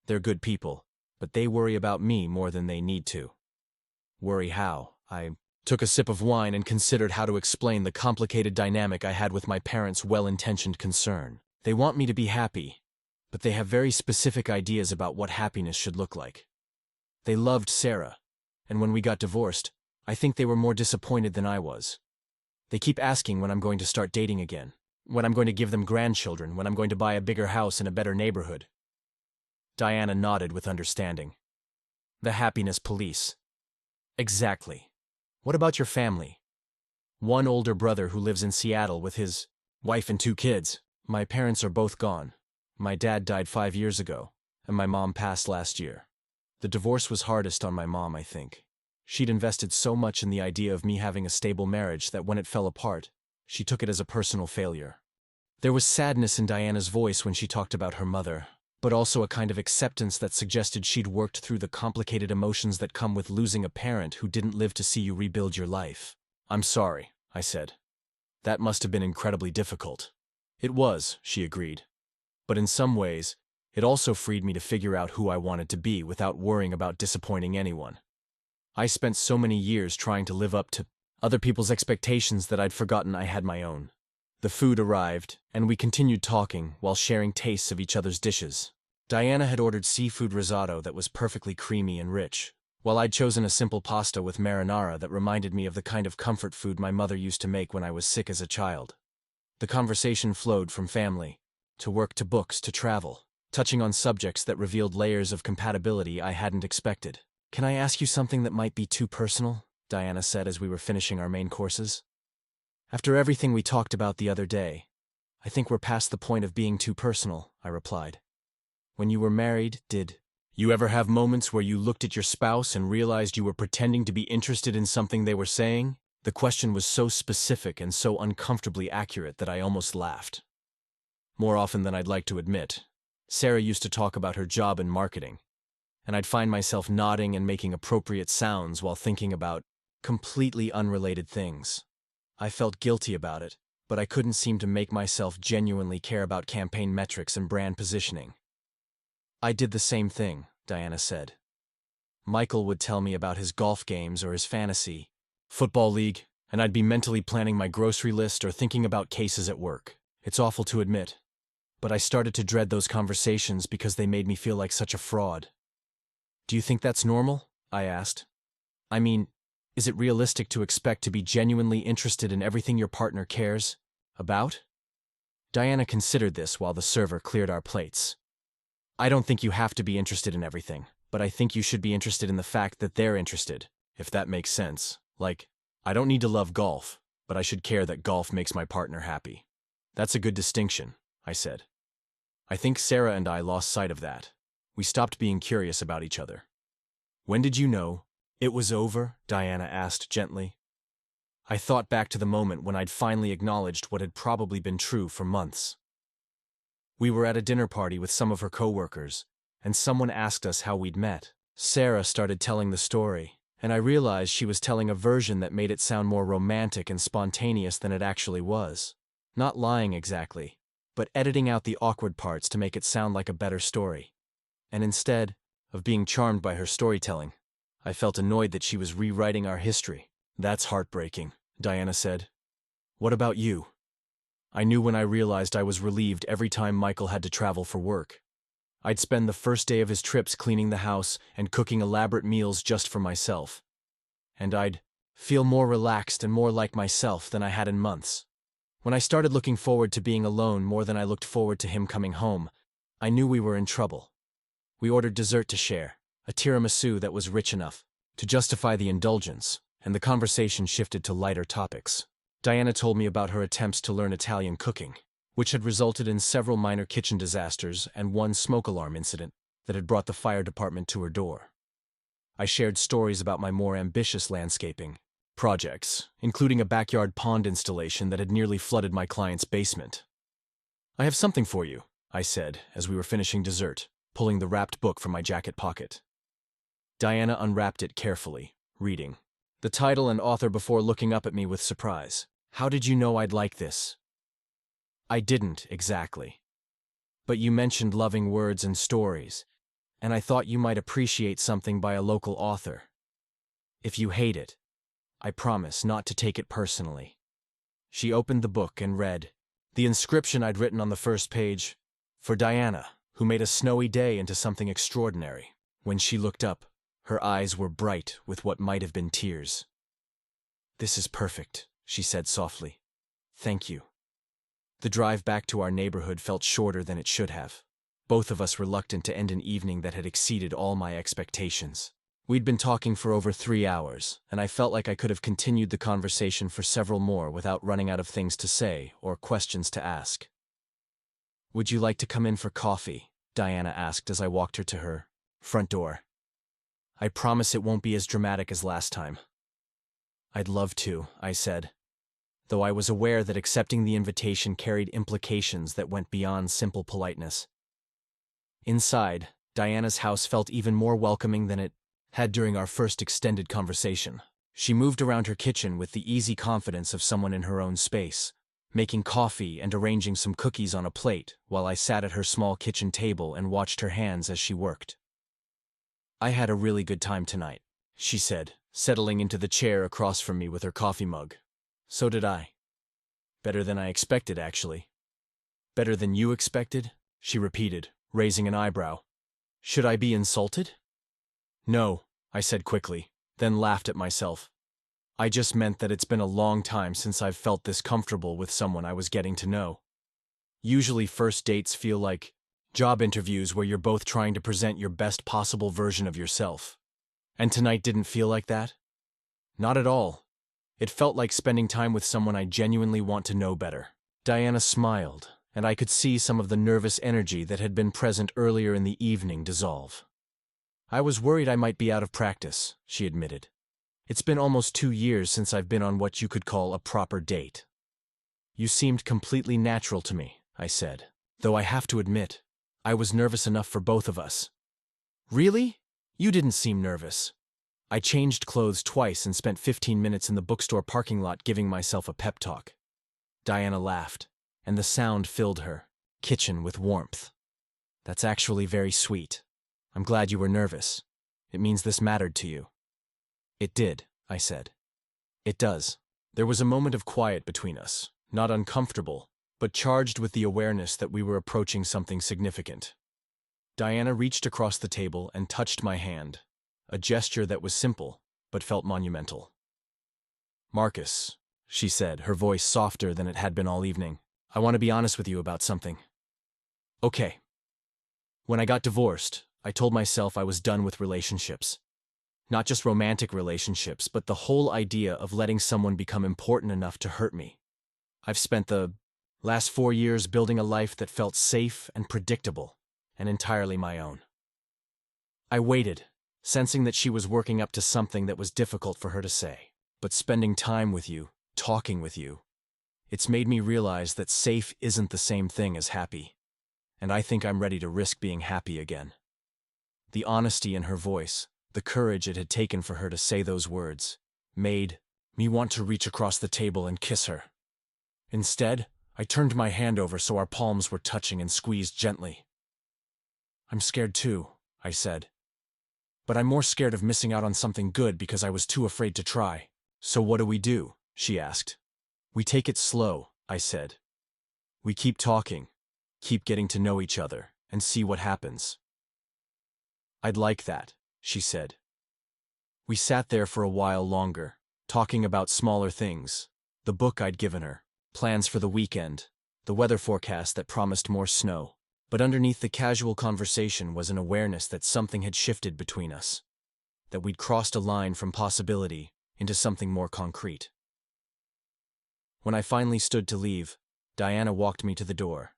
They're good people, but they worry about me more than they need to. Worry how? I took a sip of wine and considered how to explain the complicated dynamic I had with my parents' well-intentioned concern. They want me to be happy, but they have very specific ideas about what happiness should look like. They loved Sarah, and when we got divorced, I think they were more disappointed than I was. They keep asking when I'm going to start dating again, when I'm going to give them grandchildren, when I'm going to buy a bigger house in a better neighborhood. Diana nodded with understanding. The happiness police. Exactly. What about your family? One older brother who lives in Seattle with his wife and 2 kids. My parents are both gone. My dad died 5 years ago, and my mom passed last year. The divorce was hardest on my mom, I think. She'd invested so much in the idea of me having a stable marriage that when it fell apart, she took it as a personal failure. There was sadness in Diana's voice when she talked about her mother, but also a kind of acceptance that suggested she'd worked through the complicated emotions that come with losing a parent who didn't live to see you rebuild your life. I'm sorry, I said. That must have been incredibly difficult. It was, she agreed. But in some ways, it also freed me to figure out who I wanted to be without worrying about disappointing anyone. I spent so many years trying to live up to other people's expectations that I'd forgotten I had my own. The food arrived, and we continued talking while sharing tastes of each other's dishes. Diana had ordered seafood risotto that was perfectly creamy and rich, while I'd chosen a simple pasta with marinara that reminded me of the kind of comfort food my mother used to make when I was sick as a child. The conversation flowed from family, to work, to books, to travel, touching on subjects that revealed layers of compatibility I hadn't expected. Can I ask you something that might be too personal? Diana said as we were finishing our main courses. After everything we talked about the other day, I think we're past the point of being too personal, I replied. When you were married, did you ever have moments where you looked at your spouse and realized you were pretending to be interested in something they were saying? The question was so specific and so uncomfortably accurate that I almost laughed. More often than I'd like to admit, Sarah used to talk about her job in marketing, and I'd find myself nodding and making appropriate sounds while thinking about completely unrelated things. I felt guilty about it, but I couldn't seem to make myself genuinely care about campaign metrics and brand positioning. I did the same thing, Diana said. Michael would tell me about his golf games or his fantasy football league, and I'd be mentally planning my grocery list or thinking about cases at work. It's awful to admit, but I started to dread those conversations because they made me feel like such a fraud. Do you think that's normal? I asked. I mean, is it realistic to expect to be genuinely interested in everything your partner cares about? Diana considered this while the server cleared our plates. I don't think you have to be interested in everything, but I think you should be interested in the fact that they're interested, if that makes sense. Like, I don't need to love golf, but I should care that golf makes my partner happy. That's a good distinction, I said. I think Sarah and I lost sight of that. We stopped being curious about each other. When did you know it was over? Diana asked gently. I thought back to the moment when I'd finally acknowledged what had probably been true for months. We were at a dinner party with some of her coworkers, and someone asked us how we'd met. Sarah started telling the story, and I realized she was telling a version that made it sound more romantic and spontaneous than it actually was. Not lying exactly, but editing out the awkward parts to make it sound like a better story. And instead of being charmed by her storytelling, I felt annoyed that she was rewriting our history. That's heartbreaking, Diana said. What about you? I knew when I realized I was relieved every time Michael had to travel for work. I'd spend the first day of his trips cleaning the house and cooking elaborate meals just for myself. And I'd feel more relaxed and more like myself than I had in months. When I started looking forward to being alone more than I looked forward to him coming home, I knew we were in trouble. We ordered dessert to share, a tiramisu that was rich enough to justify the indulgence, and the conversation shifted to lighter topics. Diana told me about her attempts to learn Italian cooking, which had resulted in several minor kitchen disasters and one smoke alarm incident that had brought the fire department to her door. I shared stories about my more ambitious landscaping projects, including a backyard pond installation that had nearly flooded my client's basement. I have something for you, I said as we were finishing dessert, pulling the wrapped book from my jacket pocket. Diana unwrapped it carefully, reading. the title and author before looking up at me with surprise. How did you know I'd like this? I didn't, exactly. But you mentioned loving words and stories, and I thought you might appreciate something by a local author. If you hate it, I promise not to take it personally. She opened the book and read the inscription I'd written on the first page, for Diana, who made a snowy day into something extraordinary. When she looked up, her eyes were bright with what might have been tears. "This is perfect," she said softly. "Thank you." The drive back to our neighborhood felt shorter than it should have, both of us reluctant to end an evening that had exceeded all my expectations. We'd been talking for over 3 hours, and I felt like I could have continued the conversation for several more without running out of things to say or questions to ask. "Would you like to come in for coffee?" Diana asked as I walked her to her front door. "I promise it won't be as dramatic as last time." "I'd love to," I said, though I was aware that accepting the invitation carried implications that went beyond simple politeness. Inside, Diana's house felt even more welcoming than it had during our first extended conversation. She moved around her kitchen with the easy confidence of someone in her own space, making coffee and arranging some cookies on a plate while I sat at her small kitchen table and watched her hands as she worked. "I had a really good time tonight," she said, settling into the chair across from me with her coffee mug. "So did I. Better than I expected, actually." "Better than you expected?" she repeated, raising an eyebrow. "Should I be insulted?" "No," I said quickly, then laughed at myself. "I just meant that it's been a long time since I've felt this comfortable with someone I was getting to know. Usually first dates feel like job interviews where you're both trying to present your best possible version of yourself. And tonight didn't feel like that? Not at all. It felt like spending time with someone I genuinely want to know better." Diana smiled, and I could see some of the nervous energy that had been present earlier in the evening dissolve. "I was worried I might be out of practice," she admitted. "It's been almost 2 years since I've been on what you could call a proper date." "You seemed completely natural to me," I said, though I have to admit, I was nervous enough for both of us. "Really? You didn't seem nervous." I changed clothes twice and spent 15 minutes in the bookstore parking lot giving myself a pep talk. Diana laughed, and the sound filled her kitchen with warmth. "That's actually very sweet. I'm glad you were nervous. It means this mattered to you." "It did," I said. "It does." There was a moment of quiet between us, not uncomfortable, but charged with the awareness that we were approaching something significant. Diana reached across the table and touched my hand, a gesture that was simple, but felt monumental. "Marcus," she said, her voice softer than it had been all evening, "I want to be honest with you about something." "Okay." When I got divorced, I told myself I was done with relationships. Not just romantic relationships, but the whole idea of letting someone become important enough to hurt me. I've spent the last 4 years building a life that felt safe and predictable, and entirely my own. I waited, sensing that she was working up to something that was difficult for her to say. But spending time with you, talking with you, it's made me realize that safe isn't the same thing as happy. And I think I'm ready to risk being happy again. The honesty in her voice, the courage it had taken for her to say those words, made me want to reach across the table and kiss her. Instead, I turned my hand over so our palms were touching and squeezed gently. "I'm scared too," I said. "But I'm more scared of missing out on something good because I was too afraid to try." "So what do?" she asked. "We take it slow," I said. "We keep talking, keep getting to know each other, and see what happens." "I'd like that," she said. We sat there for a while longer, talking about smaller things, the book I'd given her, plans for the weekend, the weather forecast that promised more snow. But underneath the casual conversation was an awareness that something had shifted between us, that we'd crossed a line from possibility into something more concrete. When I finally stood to leave, Diana walked me to the door.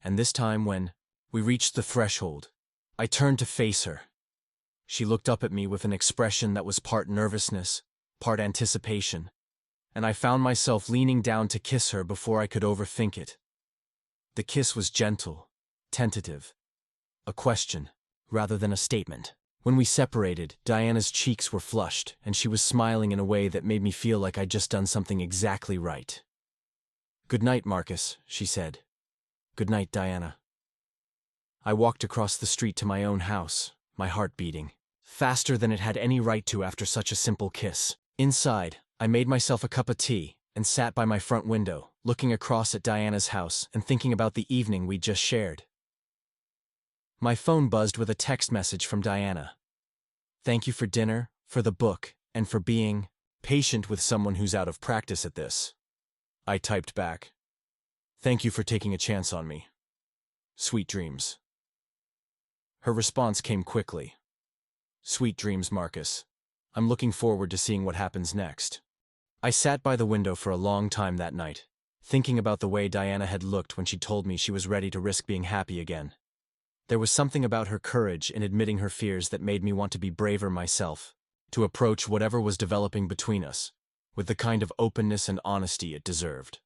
And this time when we reached the threshold, I turned to face her. She looked up at me with an expression that was part nervousness, part anticipation, and I found myself leaning down to kiss her before I could overthink it. The kiss was gentle, tentative, a question rather than a statement. When we separated, Diana's cheeks were flushed, and she was smiling in a way that made me feel like I'd just done something exactly right. "Good night, Marcus," she said. "Good night, Diana." I walked across the street to my own house, my heart beating faster than it had any right to after such a simple kiss. Inside, I made myself a cup of tea and sat by my front window, looking across at Diana's house and thinking about the evening we'd just shared. My phone buzzed with a text message from Diana. "Thank you for dinner, for the book, and for being patient with someone who's out of practice at this." I typed back, "Thank you for taking a chance on me. Sweet dreams." Her response came quickly. "Sweet dreams, Marcus. I'm looking forward to seeing what happens next." I sat by the window for a long time that night, thinking about the way Diana had looked when she told me she was ready to risk being happy again. There was something about her courage in admitting her fears that made me want to be braver myself, to approach whatever was developing between us, with the kind of openness and honesty it deserved.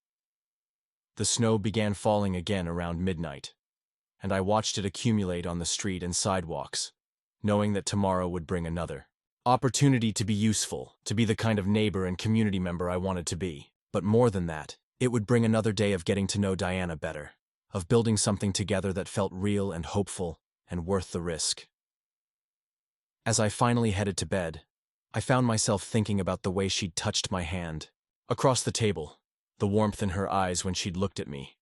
The snow began falling again around midnight, and I watched it accumulate on the street and sidewalks, knowing that tomorrow would bring another opportunity to be useful, to be the kind of neighbor and community member I wanted to be. But more than that, it would bring another day of getting to know Diana better, of building something together that felt real and hopeful and worth the risk. As I finally headed to bed, I found myself thinking about the way she'd touched my hand across the table, the warmth in her eyes when she'd looked at me,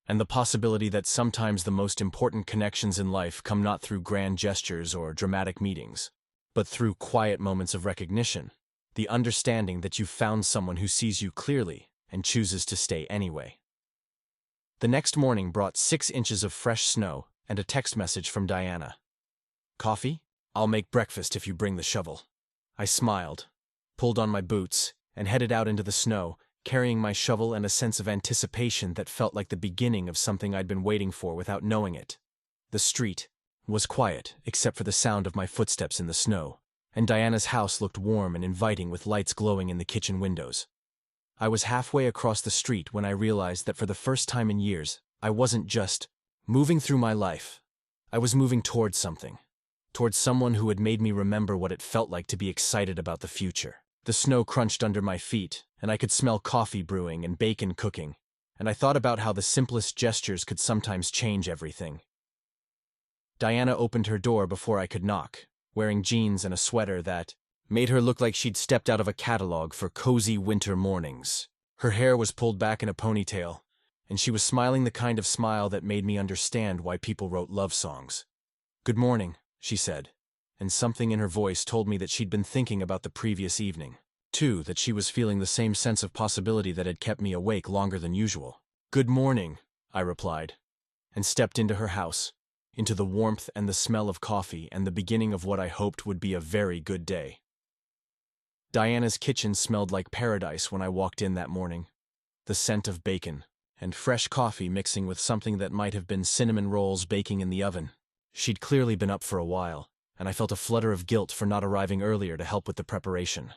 and the possibility that sometimes the most important connections in life come not through grand gestures or dramatic meetings, but through quiet moments of recognition, the understanding that you've found someone who sees you clearly and chooses to stay anyway. The next morning brought 6 inches of fresh snow and a text message from Diana. "Coffee? I'll make breakfast if you bring the shovel." I smiled, pulled on my boots, and headed out into the snow, carrying my shovel and a sense of anticipation that felt like the beginning of something I'd been waiting for without knowing it. The street was quiet, except for the sound of my footsteps in the snow, and Diana's house looked warm and inviting with lights glowing in the kitchen windows. I was halfway across the street when I realized that for the first time in years, I wasn't just moving through my life. I was moving towards something, towards someone who had made me remember what it felt like to be excited about the future. The snow crunched under my feet, and I could smell coffee brewing and bacon cooking, and I thought about how the simplest gestures could sometimes change everything. Diana opened her door before I could knock, wearing jeans and a sweater that made her look like she'd stepped out of a catalog for cozy winter mornings. Her hair was pulled back in a ponytail, and she was smiling the kind of smile that made me understand why people wrote love songs. "Good morning," she said, and something in her voice told me that she'd been thinking about the previous evening. Too, that she was feeling the same sense of possibility that had kept me awake longer than usual. "Good morning," I replied, and stepped into her house, into the warmth and the smell of coffee and the beginning of what I hoped would be a very good day. Diana's kitchen smelled like paradise when I walked in that morning. The scent of bacon and fresh coffee mixing with something that might have been cinnamon rolls baking in the oven. She'd clearly been up for a while, and I felt a flutter of guilt for not arriving earlier to help with the preparation.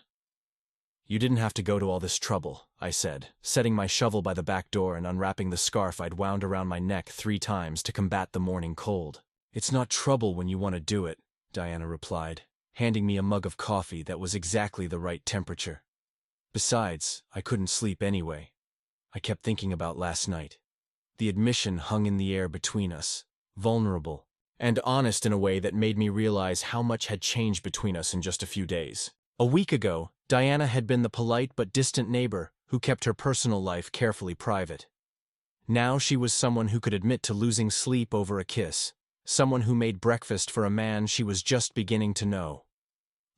"You didn't have to go to all this trouble," I said, setting my shovel by the back door and unwrapping the scarf I'd wound around my neck 3 times to combat the morning cold. "It's not trouble when you want to do it," Diana replied, handing me a mug of coffee that was exactly the right temperature. Besides, I couldn't sleep anyway. I kept thinking about last night. The admission hung in the air between us, vulnerable and honest in a way that made me realize how much had changed between us in just a few days. A week ago, Diana had been the polite but distant neighbor who kept her personal life carefully private. Now she was someone who could admit to losing sleep over a kiss, someone who made breakfast for a man she was just beginning to know.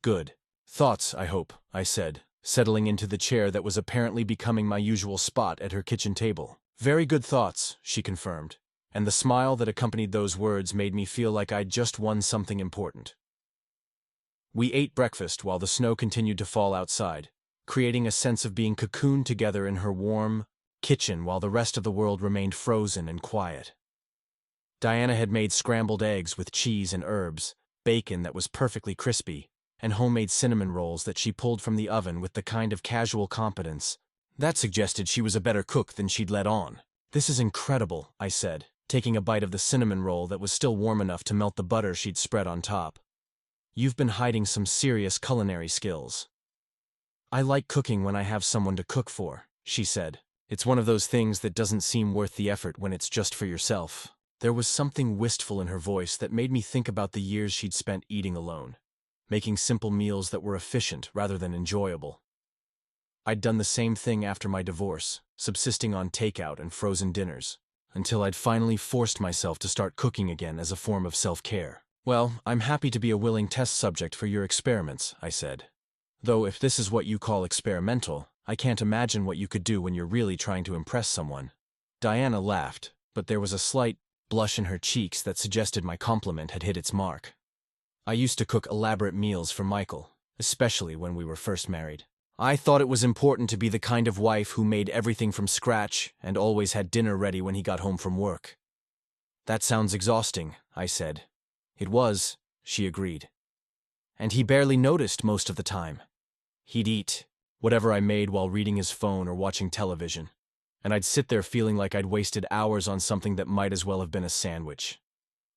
"Good thoughts, I hope," I said, settling into the chair that was apparently becoming my usual spot at her kitchen table. "Very good thoughts," she confirmed, and the smile that accompanied those words made me feel like I'd just won something important. We ate breakfast while the snow continued to fall outside, creating a sense of being cocooned together in her warm kitchen while the rest of the world remained frozen and quiet. Diana had made scrambled eggs with cheese and herbs, bacon that was perfectly crispy, and homemade cinnamon rolls that she pulled from the oven with the kind of casual competence that suggested she was a better cook than she'd let on. "This is incredible," I said, taking a bite of the cinnamon roll that was still warm enough to melt the butter she'd spread on top. You've been hiding some serious culinary skills. I like cooking when I have someone to cook for, she said. It's one of those things that doesn't seem worth the effort when it's just for yourself. There was something wistful in her voice that made me think about the years she'd spent eating alone, making simple meals that were efficient rather than enjoyable. I'd done the same thing after my divorce, subsisting on takeout and frozen dinners, until I'd finally forced myself to start cooking again as a form of self-care. Well, I'm happy to be a willing test subject for your experiments, I said. Though if this is what you call experimental, I can't imagine what you could do when you're really trying to impress someone. Diana laughed, but there was a slight blush in her cheeks that suggested my compliment had hit its mark. I used to cook elaborate meals for Michael, especially when we were first married. I thought it was important to be the kind of wife who made everything from scratch and always had dinner ready when he got home from work. That sounds exhausting, I said. It was, she agreed. And he barely noticed most of the time. He'd eat whatever I made while reading his phone or watching television, and I'd sit there feeling like I'd wasted hours on something that might as well have been a sandwich.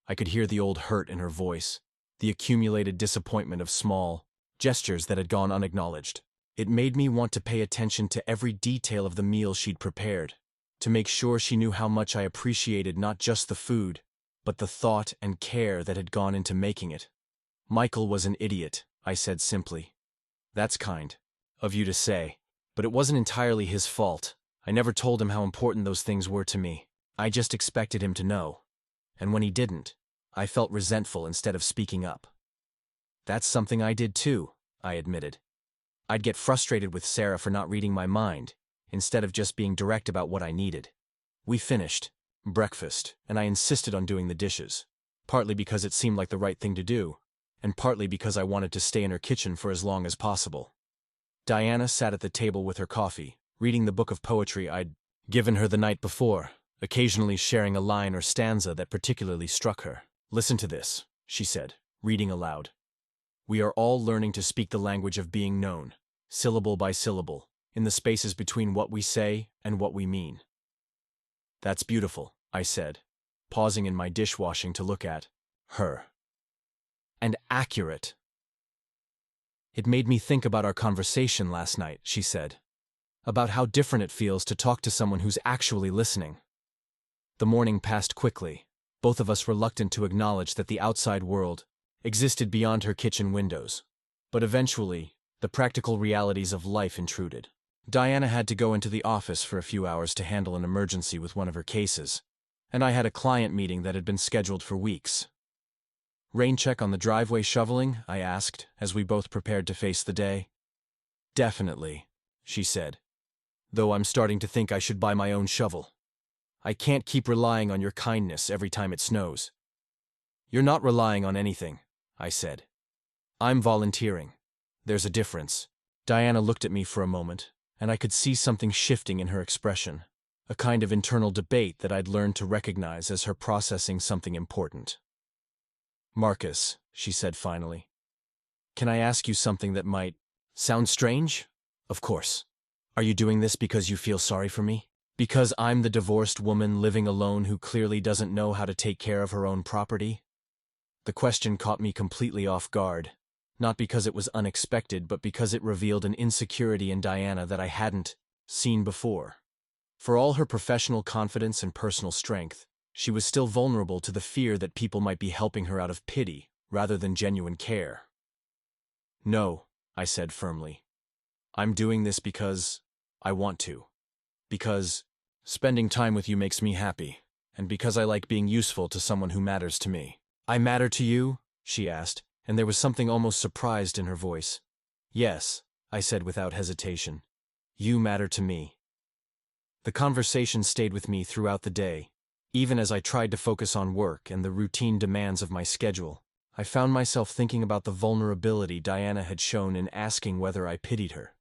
I could hear the old hurt in her voice, the accumulated disappointment of small gestures that had gone unacknowledged. It made me want to pay attention to every detail of the meal she'd prepared, to make sure she knew how much I appreciated not just the food, but the thought and care that had gone into making it. Michael was an idiot, I said simply. That's kind of you to say, but it wasn't entirely his fault. I never told him how important those things were to me. I just expected him to know. And when he didn't, I felt resentful instead of speaking up. That's something I did too, I admitted. I'd get frustrated with Sarah for not reading my mind, instead of just being direct about what I needed. We finished breakfast, and I insisted on doing the dishes, partly because it seemed like the right thing to do, and partly because I wanted to stay in her kitchen for as long as possible. Diana sat at the table with her coffee, reading the book of poetry I'd given her the night before, occasionally sharing a line or stanza that particularly struck her. Listen to this, she said, reading aloud. We are all learning to speak the language of being known, syllable by syllable, in the spaces between what we say and what we mean. That's beautiful, I said, pausing in my dishwashing to look at her. And accurate. It made me think about our conversation last night, she said, about how different it feels to talk to someone who's actually listening. The morning passed quickly, both of us reluctant to acknowledge that the outside world existed beyond her kitchen windows. But eventually, the practical realities of life intruded. Diana had to go into the office for a few hours to handle an emergency with one of her cases, and I had a client meeting that had been scheduled for weeks. Rain check on the driveway shoveling? I asked, as we both prepared to face the day. Definitely, she said, though I'm starting to think I should buy my own shovel. I can't keep relying on your kindness every time it snows. You're not relying on anything, I said. I'm volunteering. There's a difference. Diana looked at me for a moment, and I could see something shifting in her expression, a kind of internal debate that I'd learned to recognize as her processing something important. Marcus, she said finally, can I ask you something that might sound strange? Of course. Are you doing this because you feel sorry for me? Because I'm the divorced woman living alone who clearly doesn't know how to take care of her own property? The question caught me completely off guard, not because it was unexpected, but because it revealed an insecurity in Diana that I hadn't seen before. For all her professional confidence and personal strength, she was still vulnerable to the fear that people might be helping her out of pity rather than genuine care. No, I said firmly. I'm doing this because I want to. Because spending time with you makes me happy, and because I like being useful to someone who matters to me. I matter to you? She asked, and there was something almost surprised in her voice. Yes, I said without hesitation. You matter to me. The conversation stayed with me throughout the day. Even as I tried to focus on work and the routine demands of my schedule, I found myself thinking about the vulnerability Diana had shown in asking whether I pitied her,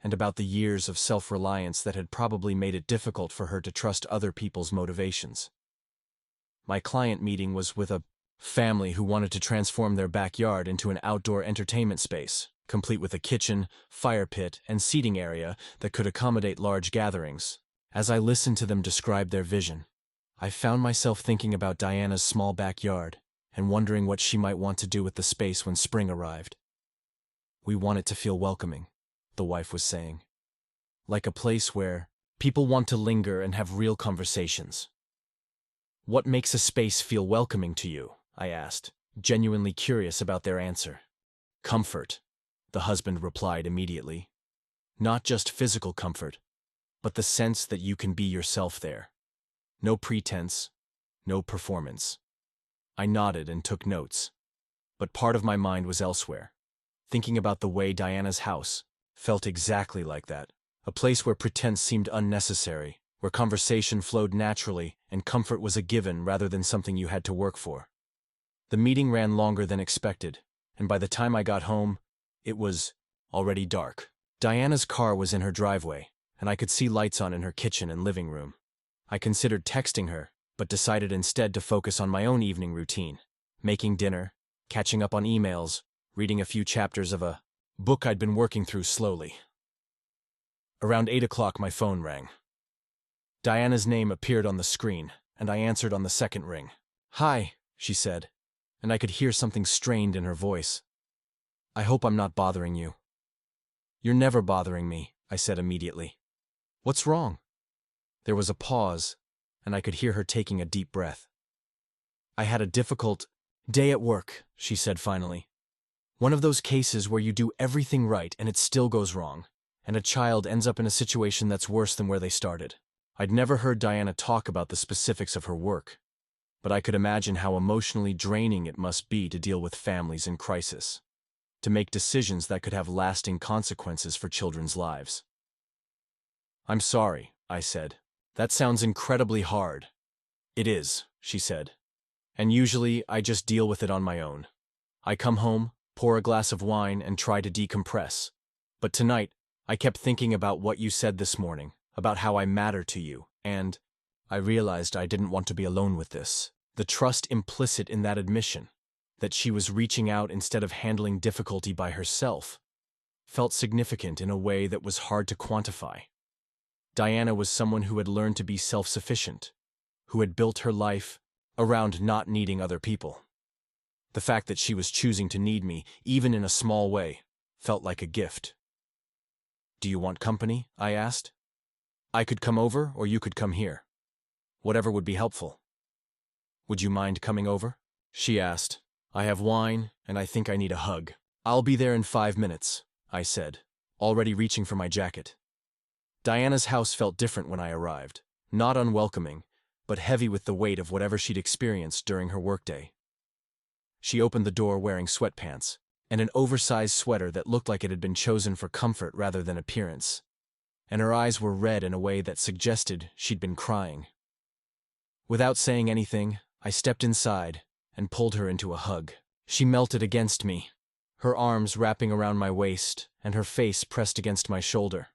and about the years of self-reliance that had probably made it difficult for her to trust other people's motivations. My client meeting was with a family who wanted to transform their backyard into an outdoor entertainment space, complete with a kitchen, fire pit, and seating area that could accommodate large gatherings. As I listened to them describe their vision, I found myself thinking about Diana's small backyard, and wondering what she might want to do with the space when spring arrived. "We want it to feel welcoming," the wife was saying. "Like a place where people want to linger and have real conversations." "What makes a space feel welcoming to you?" I asked, genuinely curious about their answer. "Comfort," the husband replied immediately. "Not just physical comfort, but the sense that you can be yourself there. No pretense, no performance." I nodded and took notes, but part of my mind was elsewhere, thinking about the way Diana's house felt exactly like that. A place where pretense seemed unnecessary, where conversation flowed naturally and comfort was a given rather than something you had to work for. The meeting ran longer than expected, and by the time I got home, it was already dark. Diana's car was in her driveway, and I could see lights on in her kitchen and living room. I considered texting her, but decided instead to focus on my own evening routine, making dinner, catching up on emails, reading a few chapters of a book I'd been working through slowly. Around 8 o'clock my phone rang. Diana's name appeared on the screen, and I answered on the second ring. "Hi," she said, and I could hear something strained in her voice. "I hope I'm not bothering you." "You're never bothering me," I said immediately. "What's wrong?" There was a pause, and I could hear her taking a deep breath. "I had a difficult day at work," she said finally. "One of those cases where you do everything right and it still goes wrong, and a child ends up in a situation that's worse than where they started." I'd never heard Diana talk about the specifics of her work, but I could imagine how emotionally draining it must be to deal with families in crisis, to make decisions that could have lasting consequences for children's lives. "I'm sorry," I said. "That sounds incredibly hard." "It is," she said. "And usually I just deal with it on my own. I come home, pour a glass of wine, and try to decompress. But tonight, I kept thinking about what you said this morning, about how I matter to you, and I realized I didn't want to be alone with this." The trust implicit in that admission, that she was reaching out instead of handling difficulty by herself, felt significant in a way that was hard to quantify. Diana was someone who had learned to be self-sufficient, who had built her life around not needing other people. The fact that she was choosing to need me, even in a small way, felt like a gift. "Do you want company?" I asked. "I could come over, or you could come here. Whatever would be helpful." "Would you mind coming over?" she asked. "I have wine, and I think I need a hug." "I'll be there in 5 minutes," I said, already reaching for my jacket. Diana's house felt different when I arrived, not unwelcoming, but heavy with the weight of whatever she'd experienced during her workday. She opened the door wearing sweatpants, and an oversized sweater that looked like it had been chosen for comfort rather than appearance, and her eyes were red in a way that suggested she'd been crying. Without saying anything, I stepped inside and pulled her into a hug. She melted against me, her arms wrapping around my waist and her face pressed against my shoulder.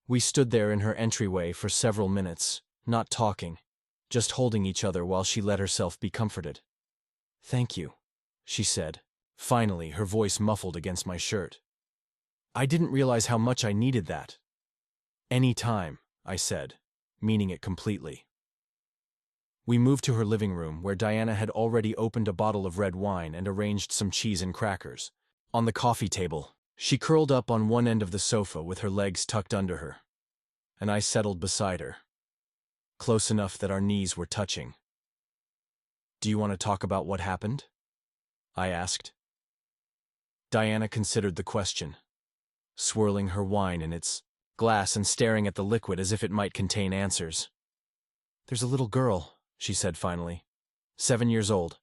We stood there in her entryway for several minutes, not talking, just holding each other while she let herself be comforted. "Thank you," she said, finally, her voice muffled against my shirt. "I didn't realize how much I needed that." "Any time," I said, meaning it completely. We moved to her living room, where Diana had already opened a bottle of red wine and arranged some cheese and crackers. On the coffee table, she curled up on one end of the sofa with her legs tucked under her, and I settled beside her, close enough that our knees were touching. "Do you want to talk about what happened?" I asked. Diana considered the question, swirling her wine in its glass and staring at the liquid as if it might contain answers. "There's a little girl," she said finally, 7 years old.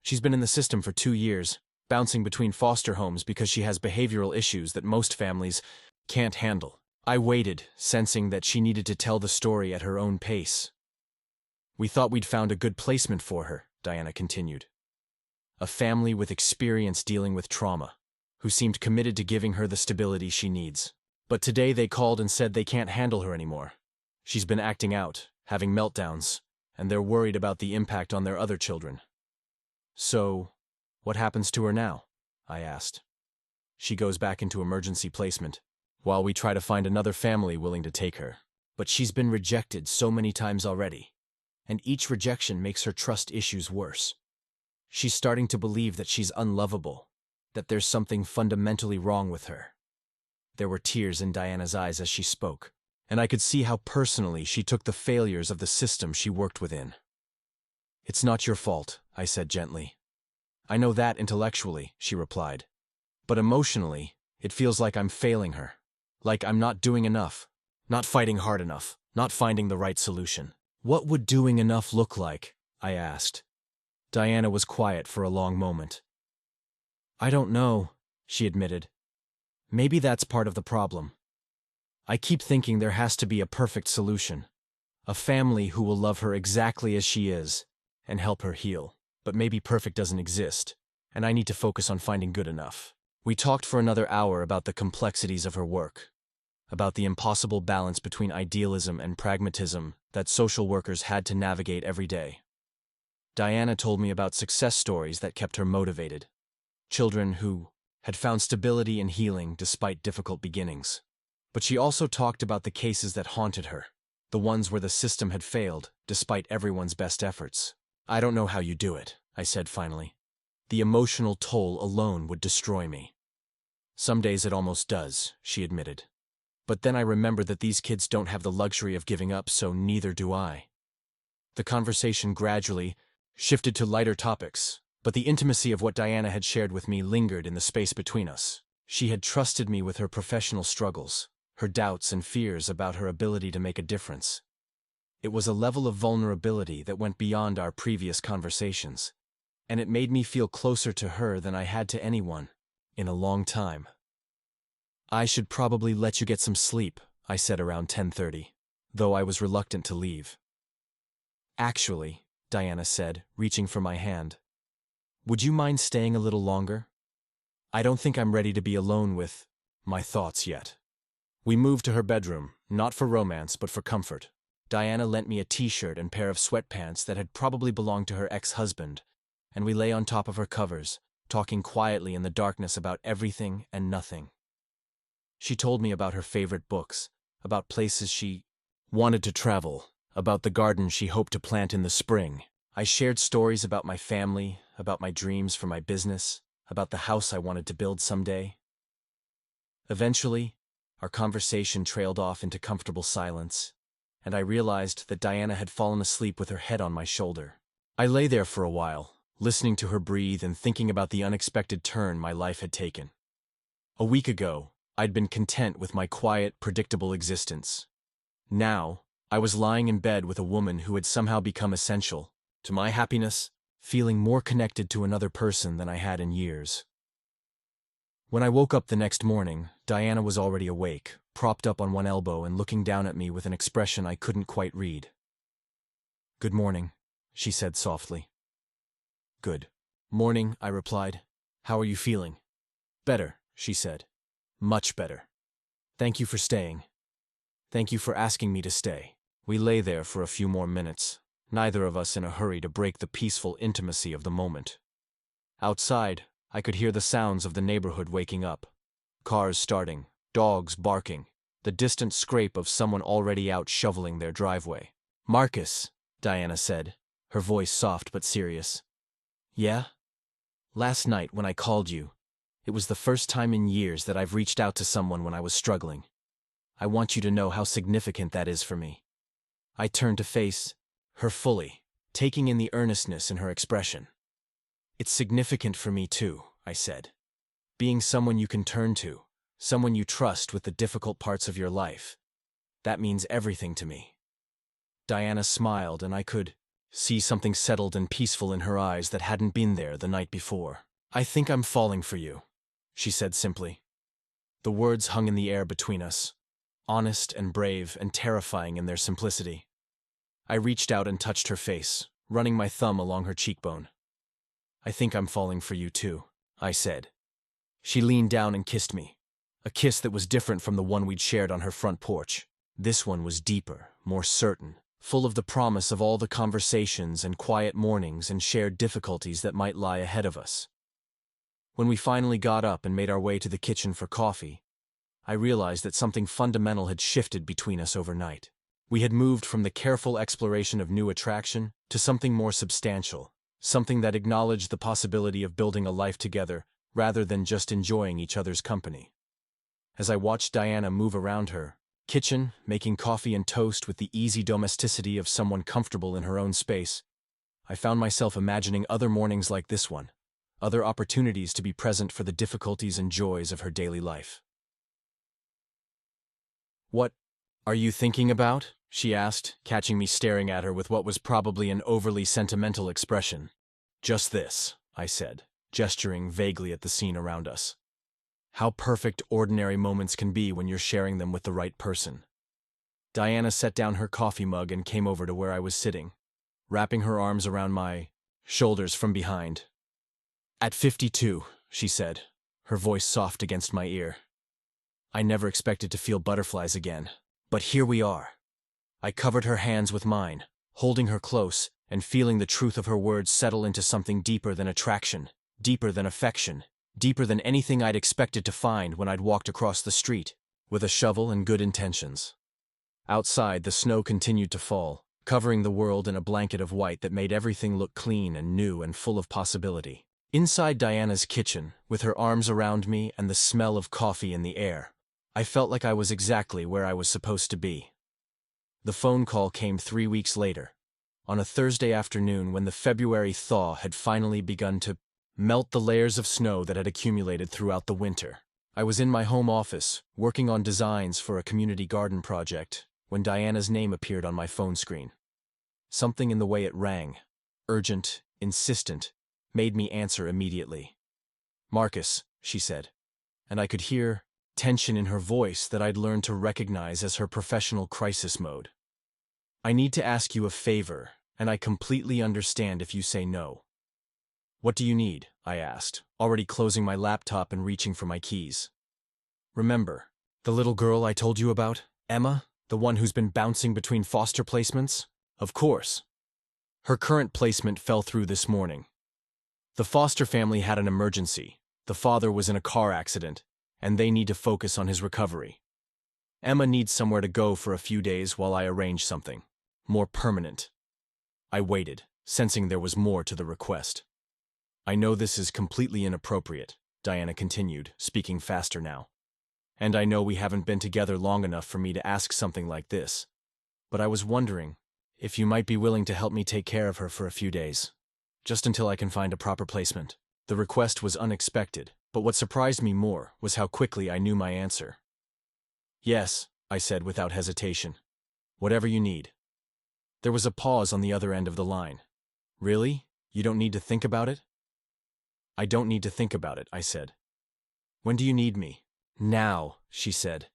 "She's been in the system for 2 years, bouncing between foster homes because she has behavioral issues that most families can't handle." I waited, sensing that she needed to tell the story at her own pace. "We thought we'd found a good placement for her," Diana continued. "A family with experience dealing with trauma, who seemed committed to giving her the stability she needs. But today they called and said they can't handle her anymore. She's been acting out, having meltdowns, and they're worried about the impact on their other children." "So, what happens to her now?" I asked. "She goes back into emergency placement, while we try to find another family willing to take her. But she's been rejected so many times already, and each rejection makes her trust issues worse. She's starting to believe that she's unlovable, that there's something fundamentally wrong with her. There were tears in Diana's eyes as she spoke, and I could see how personally she took the failures of the system she worked within. "It's not your fault," I said gently. "I know that intellectually," she replied. "But emotionally, it feels like I'm failing her. Like I'm not doing enough, not fighting hard enough, not finding the right solution." "What would doing enough look like?" I asked. Diana was quiet for a long moment. "I don't know," she admitted. "Maybe that's part of the problem. I keep thinking there has to be a perfect solution. A family who will love her exactly as she is and help her heal. But maybe perfect doesn't exist, and I need to focus on finding good enough." We talked for another hour about the complexities of her work, about the impossible balance between idealism and pragmatism that social workers had to navigate every day. Diana told me about success stories that kept her motivated, children who had found stability and healing despite difficult beginnings. But she also talked about the cases that haunted her, the ones where the system had failed despite everyone's best efforts. "I don't know how you do it," I said finally. "The emotional toll alone would destroy me." "Some days it almost does," she admitted. "But then I remember that these kids don't have the luxury of giving up, so neither do I." The conversation gradually shifted to lighter topics, but the intimacy of what Diana had shared with me lingered in the space between us. She had trusted me with her professional struggles, her doubts and fears about her ability to make a difference. It was a level of vulnerability that went beyond our previous conversations, and it made me feel closer to her than I had to anyone in a long time. "I should probably let you get some sleep," I said around 10:30, though I was reluctant to leave. "Actually," Diana said, reaching for my hand, "would you mind staying a little longer? I don't think I'm ready to be alone with my thoughts yet." We moved to her bedroom, not for romance but for comfort. Diana lent me a t-shirt and pair of sweatpants that had probably belonged to her ex-husband, and we lay on top of her covers, talking quietly in the darkness about everything and nothing. She told me about her favorite books, about places she wanted to travel, about the garden she hoped to plant in the spring. I shared stories about my family, about my dreams for my business, about the house I wanted to build someday. Eventually, our conversation trailed off into comfortable silence, and I realized that Diana had fallen asleep with her head on my shoulder. I lay there for a while, listening to her breathe and thinking about the unexpected turn my life had taken. A week ago, I'd been content with my quiet, predictable existence. Now, I was lying in bed with a woman who had somehow become essential to my happiness, feeling more connected to another person than I had in years. When I woke up the next morning, Diana was already awake, propped up on one elbow and looking down at me with an expression I couldn't quite read. "Good morning," she said softly. "Good morning," I replied. "How are you feeling?" "Better," she said. "Much better. Thank you for staying. Thank you for asking me to stay." We lay there for a few more minutes, neither of us in a hurry to break the peaceful intimacy of the moment. Outside, I could hear the sounds of the neighborhood waking up. Cars starting, dogs barking, the distant scrape of someone already out shoveling their driveway. "Marcus," Diana said, her voice soft but serious. "Yeah? Last night when I called you, it was the first time in years that I've reached out to someone when I was struggling. I want you to know how significant that is for me." I turned to face her fully, taking in the earnestness in her expression. "It's significant for me too," I said. "Being someone you can turn to, someone you trust with the difficult parts of your life, that means everything to me." Diana smiled, and I could see something settled and peaceful in her eyes that hadn't been there the night before. "I think I'm falling for you," she said simply. The words hung in the air between us, honest and brave and terrifying in their simplicity. I reached out and touched her face, running my thumb along her cheekbone. "I think I'm falling for you too," I said. She leaned down and kissed me, a kiss that was different from the one we'd shared on her front porch. This one was deeper, more certain, full of the promise of all the conversations and quiet mornings and shared difficulties that might lie ahead of us. When we finally got up and made our way to the kitchen for coffee, I realized that something fundamental had shifted between us overnight. We had moved from the careful exploration of new attraction to something more substantial, something that acknowledged the possibility of building a life together rather than just enjoying each other's company. As I watched Diana move around her kitchen, making coffee and toast with the easy domesticity of someone comfortable in her own space, I found myself imagining other mornings like this one, other opportunities to be present for the difficulties and joys of her daily life. "What are you thinking about?" she asked, catching me staring at her with what was probably an overly sentimental expression. "Just this," I said, gesturing vaguely at the scene around us. "How perfect ordinary moments can be when you're sharing them with the right person." Diana set down her coffee mug and came over to where I was sitting, wrapping her arms around my shoulders from behind. "At 52, she said, her voice soft against my ear. I never expected to feel butterflies again, but here we are. I covered her hands with mine, holding her close and feeling the truth of her words settle into something deeper than attraction, deeper than affection, deeper than anything I'd expected to find when I'd walked across the street, with a shovel and good intentions. Outside, the snow continued to fall, covering the world in a blanket of white that made everything look clean and new and full of possibility. Inside Diana's kitchen, with her arms around me and the smell of coffee in the air, I felt like I was exactly where I was supposed to be. The phone call came 3 weeks later, on a Thursday afternoon when the February thaw had finally begun to melt the layers of snow that had accumulated throughout the winter. I was in my home office, working on designs for a community garden project, when Diana's name appeared on my phone screen. Something in the way it rang, urgent, insistent, made me answer immediately. "Marcus," she said, and I could hear tension in her voice that I'd learned to recognize as her professional crisis mode. "I need to ask you a favor, and I completely understand if you say no." "What do you need?" I asked, already closing my laptop and reaching for my keys. "Remember, the little girl I told you about, Emma, the one who's been bouncing between foster placements?" "Of course." "Her current placement fell through this morning. The foster family had an emergency. The father was in a car accident, and they need to focus on his recovery. Emma needs somewhere to go for a few days while I arrange something more permanent." I waited, sensing there was more to the request. "I know this is completely inappropriate," Diana continued, speaking faster now. "And I know we haven't been together long enough for me to ask something like this. But I was wondering if you might be willing to help me take care of her for a few days, just until I can find a proper placement." The request was unexpected, but what surprised me more was how quickly I knew my answer. "Yes," I said without hesitation. "Whatever you need." There was a pause on the other end of the line. "Really? You don't need to think about it?" "I don't need to think about it," I said. "When do you need me?" "Now," she said,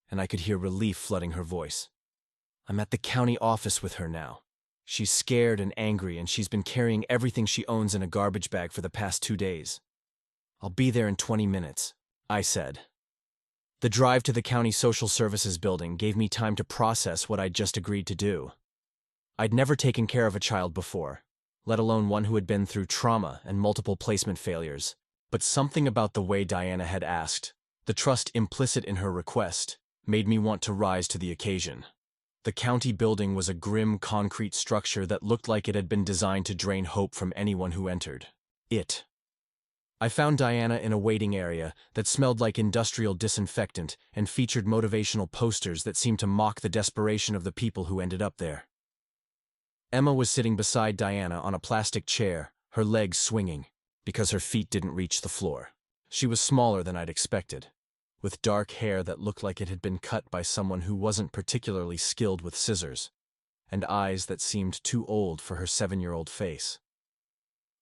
and I could hear relief flooding her voice. "I'm at the county office with her now. She's scared and angry, and she's been carrying everything she owns in a garbage bag for the past 2 days. I'll be there in 20 minutes, I said. The drive to the county social services building gave me time to process what I'd just agreed to do. I'd never taken care of a child before, let alone one who had been through trauma and multiple placement failures, but something about the way Diana had asked, the trust implicit in her request, made me want to rise to the occasion. The county building was a grim concrete structure that looked like it had been designed to drain hope from anyone who entered it. I found Diana in a waiting area that smelled like industrial disinfectant and featured motivational posters that seemed to mock the desperation of the people who ended up there. Emma was sitting beside Diana on a plastic chair, her legs swinging, because her feet didn't reach the floor. She was smaller than I'd expected, with dark hair that looked like it had been cut by someone who wasn't particularly skilled with scissors, and eyes that seemed too old for her 7-year-old face.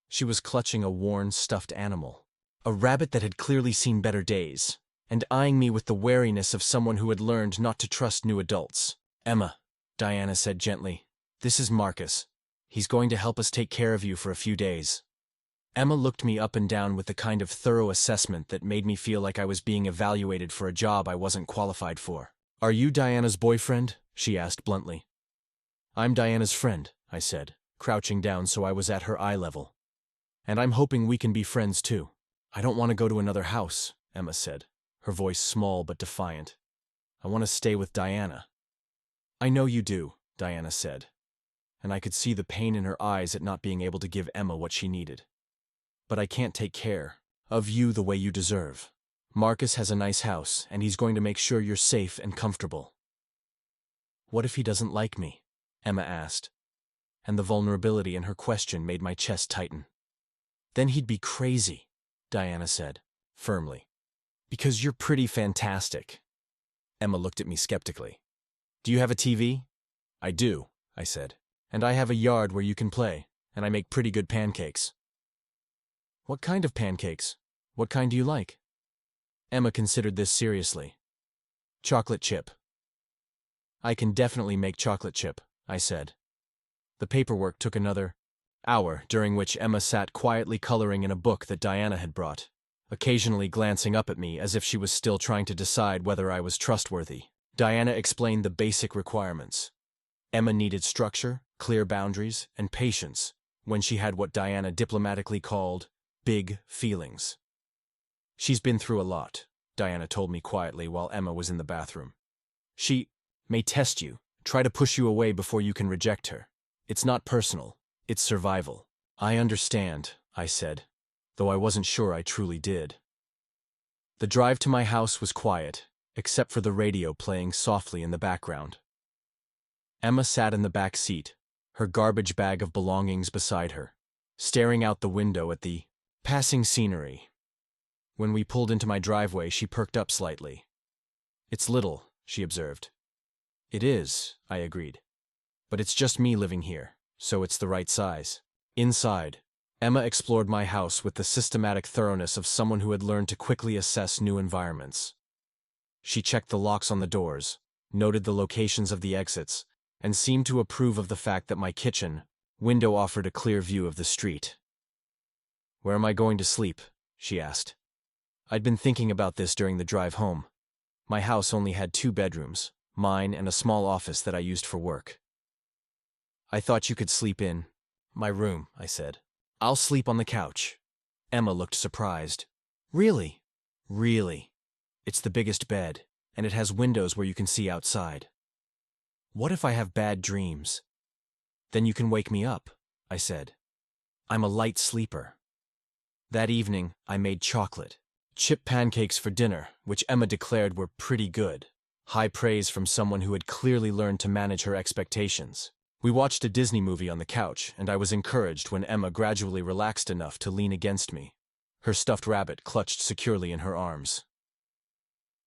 She was clutching a worn, stuffed animal, a rabbit that had clearly seen better days, and eyeing me with the wariness of someone who had learned not to trust new adults. "Emma," Diana said gently, "this is Marcus. He's going to help us take care of you for a few days." Emma looked me up and down with the kind of thorough assessment that made me feel like I was being evaluated for a job I wasn't qualified for. "Are you Diana's boyfriend?" she asked bluntly. "I'm Diana's friend," I said, crouching down so I was at her eye level. "And I'm hoping we can be friends too." "I don't want to go to another house," Emma said, her voice small but defiant. "I want to stay with Diana." "I know you do," Diana said. and I could see the pain in her eyes at not being able to give Emma what she needed. But I can't take care of you the way you deserve. Marcus has a nice house, and he's going to make sure you're safe and comfortable. What if he doesn't like me? Emma asked, and the vulnerability in her question made my chest tighten. Then he'd be crazy, Diana said, firmly. Because you're pretty fantastic. Emma looked at me skeptically. Do you have a TV? I do, I said. And I have a yard where you can play, and I make pretty good pancakes. What kind of pancakes? What kind do you like? Emma considered this seriously. Chocolate chip. I can definitely make chocolate chip, I said. The paperwork took another hour, during which Emma sat quietly coloring in a book that Diana had brought, occasionally glancing up at me as if she was still trying to decide whether I was trustworthy. Diana explained the basic requirements. Emma needed structure, clear boundaries, and patience when she had what Diana diplomatically called big feelings. She's been through a lot, Diana told me quietly while Emma was in the bathroom. She may test you, try to push you away before you can reject her. It's not personal, it's survival. I understand, I said, though I wasn't sure I truly did. The drive to my house was quiet, except for the radio playing softly in the background. Emma sat in the back seat, her garbage bag of belongings beside her, staring out the window at the passing scenery. When we pulled into my driveway, she perked up slightly. It's little, she observed. It is, I agreed. But it's just me living here, so it's the right size. Inside, Emma explored my house with the systematic thoroughness of someone who had learned to quickly assess new environments. She checked the locks on the doors, noted the locations of the exits, and seemed to approve of the fact that my kitchen window offered a clear view of the street. Where am I going to sleep? She asked. I'd been thinking about this during the drive home. My house only had 2 bedrooms, mine and a small office that I used for work. I thought you could sleep in my room, I said. I'll sleep on the couch. Emma looked surprised. Really? Really? It's the biggest bed, and it has windows where you can see outside. What if I have bad dreams? Then you can wake me up, I said. I'm a light sleeper. That evening, I made chocolate chip pancakes for dinner, which Emma declared were pretty good. High praise from someone who had clearly learned to manage her expectations. We watched a Disney movie on the couch, and I was encouraged when Emma gradually relaxed enough to lean against me, her stuffed rabbit clutched securely in her arms.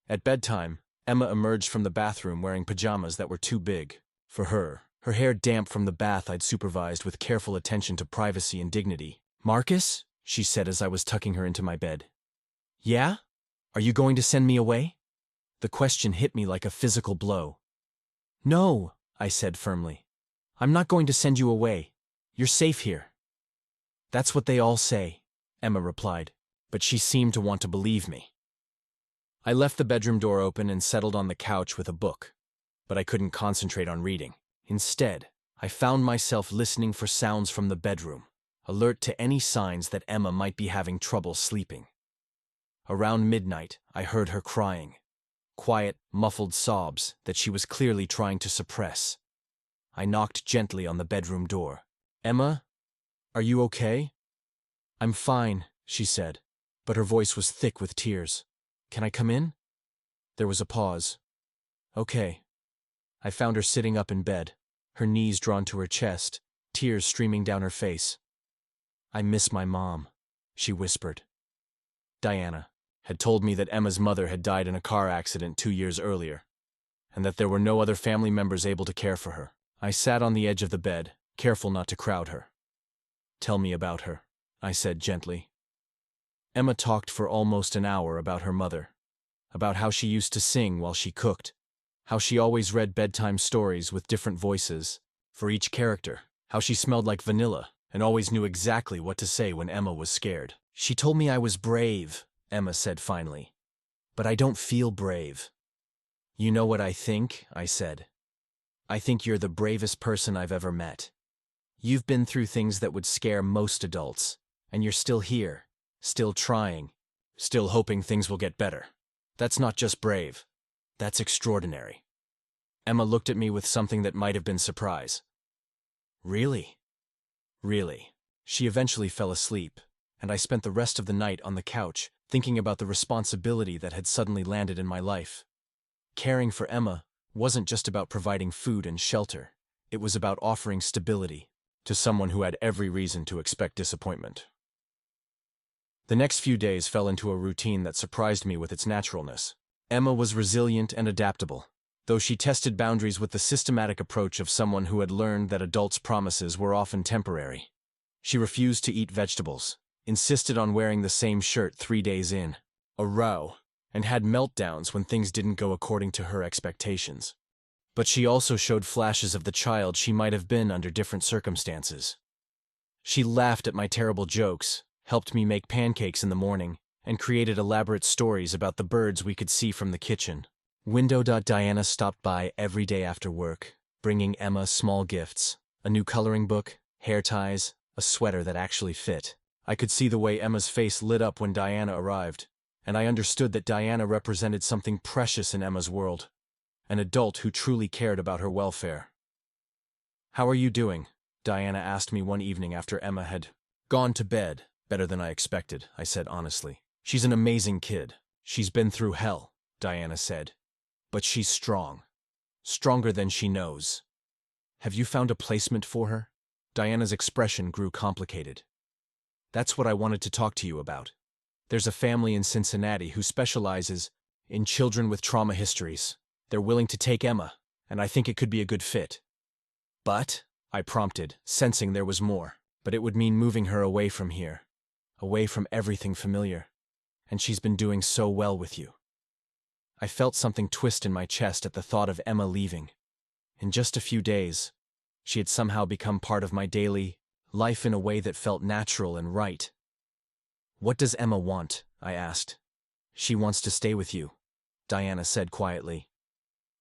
At bedtime, Emma emerged from the bathroom wearing pajamas that were too big for her hair damp from the bath I'd supervised with careful attention to privacy and dignity. Marcus? She said as I was tucking her into my bed. Yeah? Are you going to send me away? The question hit me like a physical blow. No, I said firmly. I'm not going to send you away. You're safe here. That's what they all say, Emma replied, but she seemed to want to believe me. I left the bedroom door open and settled on the couch with a book, but I couldn't concentrate on reading. Instead, I found myself listening for sounds from the bedroom, alert to any signs that Emma might be having trouble sleeping. Around midnight, I heard her crying, quiet, muffled sobs that she was clearly trying to suppress. I knocked gently on the bedroom door. Emma, are you okay? I'm fine, she said, but her voice was thick with tears. Can I come in? There was a pause. Okay. I found her sitting up in bed, her knees drawn to her chest, tears streaming down her face. I miss my mom, she whispered. Diana had told me that Emma's mother had died in a car accident 2 years earlier, and that there were no other family members able to care for her. I sat on the edge of the bed, careful not to crowd her. Tell me about her, I said gently. Emma talked for almost an hour about her mother, about how she used to sing while she cooked, how she always read bedtime stories with different voices for each character, how she smelled like vanilla and always knew exactly what to say when Emma was scared. She told me I was brave, Emma said finally, but I don't feel brave. You know what I think? I said. I think you're the bravest person I've ever met. You've been through things that would scare most adults, and you're still here, still trying, still hoping things will get better. That's not just brave. That's extraordinary. Emma looked at me with something that might have been surprise. Really? Really. She eventually fell asleep, and I spent the rest of the night on the couch, thinking about the responsibility that had suddenly landed in my life. Caring for Emma wasn't just about providing food and shelter. It was about offering stability to someone who had every reason to expect disappointment. The next few days fell into a routine that surprised me with its naturalness. Emma was resilient and adaptable, though she tested boundaries with the systematic approach of someone who had learned that adults' promises were often temporary. She refused to eat vegetables, insisted on wearing the same shirt 3 days in a row, and had meltdowns when things didn't go according to her expectations. But she also showed flashes of the child she might have been under different circumstances. She laughed at my terrible jokes, helped me make pancakes in the morning, and created elaborate stories about the birds we could see from the kitchen. Diana stopped by every day after work, bringing Emma small gifts, a new coloring book, hair ties, a sweater that actually fit. I could see the way Emma's face lit up when Diana arrived, and I understood that Diana represented something precious in Emma's world, an adult who truly cared about her welfare. "How are you doing?" Diana asked me one evening after Emma had gone to bed. "Better than I expected," I said honestly. "She's an amazing kid. She's been through hell," Diana said. "But she's strong. Stronger than she knows. Have you found a placement for her?" Diana's expression grew complicated. "That's what I wanted to talk to you about. There's a family in Cincinnati who specializes in children with trauma histories. They're willing to take Emma, and I think it could be a good fit." "But," I prompted, sensing there was more, "but it would mean moving her away from here, away from everything familiar. And she's been doing so well with you." I felt something twist in my chest at the thought of Emma leaving. In just a few days, she had somehow become part of my daily life in a way that felt natural and right. "What does Emma want?" I asked. "She wants to stay with you," Diana said quietly.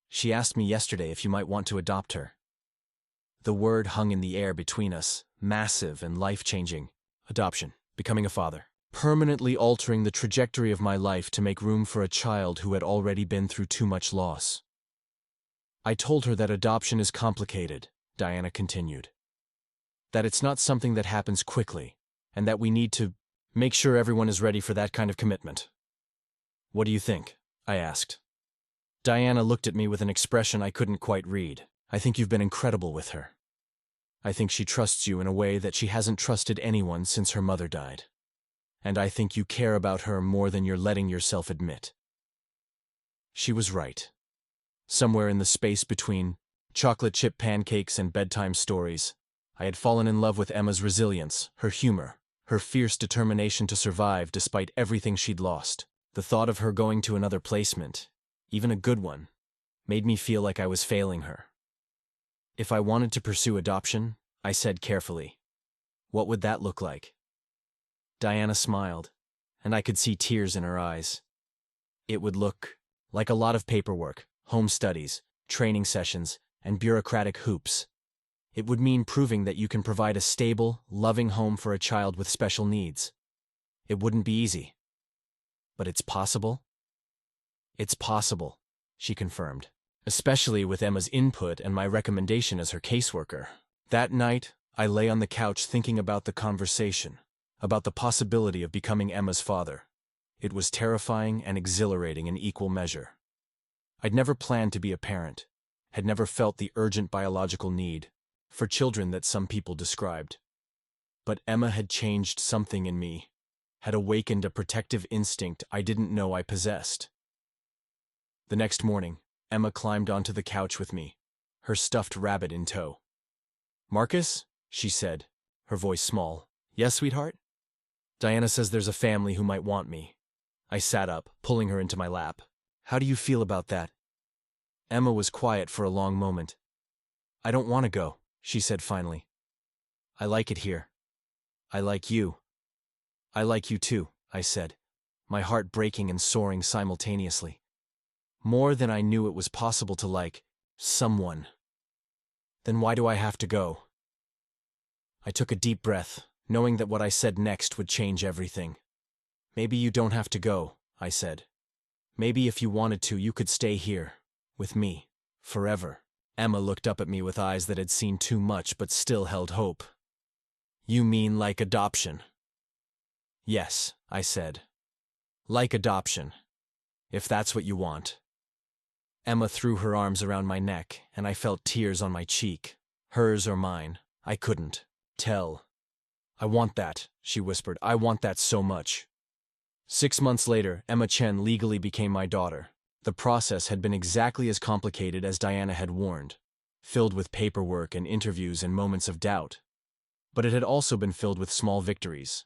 "She asked me yesterday if you might want to adopt her." The word hung in the air between us, massive and life-changing. Adoption, becoming a father, permanently altering the trajectory of my life to make room for a child who had already been through too much loss. I told her that adoption is complicated, Diana continued. That it's not something that happens quickly, and that we need to make sure everyone is ready for that kind of commitment. "What do you think?" I asked. Diana looked at me with an expression I couldn't quite read. "I think you've been incredible with her. I think she trusts you in a way that she hasn't trusted anyone since her mother died. And I think you care about her more than you're letting yourself admit." She was right. Somewhere in the space between chocolate chip pancakes and bedtime stories, I had fallen in love with Emma's resilience, her humor, her fierce determination to survive despite everything she'd lost. The thought of her going to another placement, even a good one, made me feel like I was failing her. "If I wanted to pursue adoption," I said carefully, "what would that look like?" Diana smiled, and I could see tears in her eyes. "It would look like a lot of paperwork, home studies, training sessions, and bureaucratic hoops. It would mean proving that you can provide a stable, loving home for a child with special needs. It wouldn't be easy. But it's possible?" "It's possible," she confirmed, "especially with Emma's input and my recommendation as her caseworker." That night, I lay on the couch thinking about the conversation, about the possibility of becoming Emma's father. It was terrifying and exhilarating in equal measure. I'd never planned to be a parent, had never felt the urgent biological need for children that some people described. But Emma had changed something in me, had awakened a protective instinct I didn't know I possessed. The next morning, Emma climbed onto the couch with me, her stuffed rabbit in tow. "Marcus?" she said, her voice small. "Yes, sweetheart?" "Diana says there's a family who might want me." I sat up, pulling her into my lap. "How do you feel about that?" Emma was quiet for a long moment. "I don't want to go," she said finally. "I like it here. I like you." "I like you too," I said, my heart breaking and soaring simultaneously. More than I knew it was possible to like someone. "Then why do I have to go?" I took a deep breath, knowing that what I said next would change everything. "Maybe you don't have to go," I said. "Maybe if you wanted to, you could stay here, with me, forever." Emma looked up at me with eyes that had seen too much but still held hope. You mean like adoption? Yes, I said. Like adoption. If that's what you want. Emma threw her arms around my neck, and I felt tears on my cheek. Hers or mine, I couldn't tell. I want that, she whispered. I want that so much. 6 months later, Emma Chen legally became my daughter. The process had been exactly as complicated as Diana had warned, filled with paperwork and interviews and moments of doubt. But it had also been filled with small victories.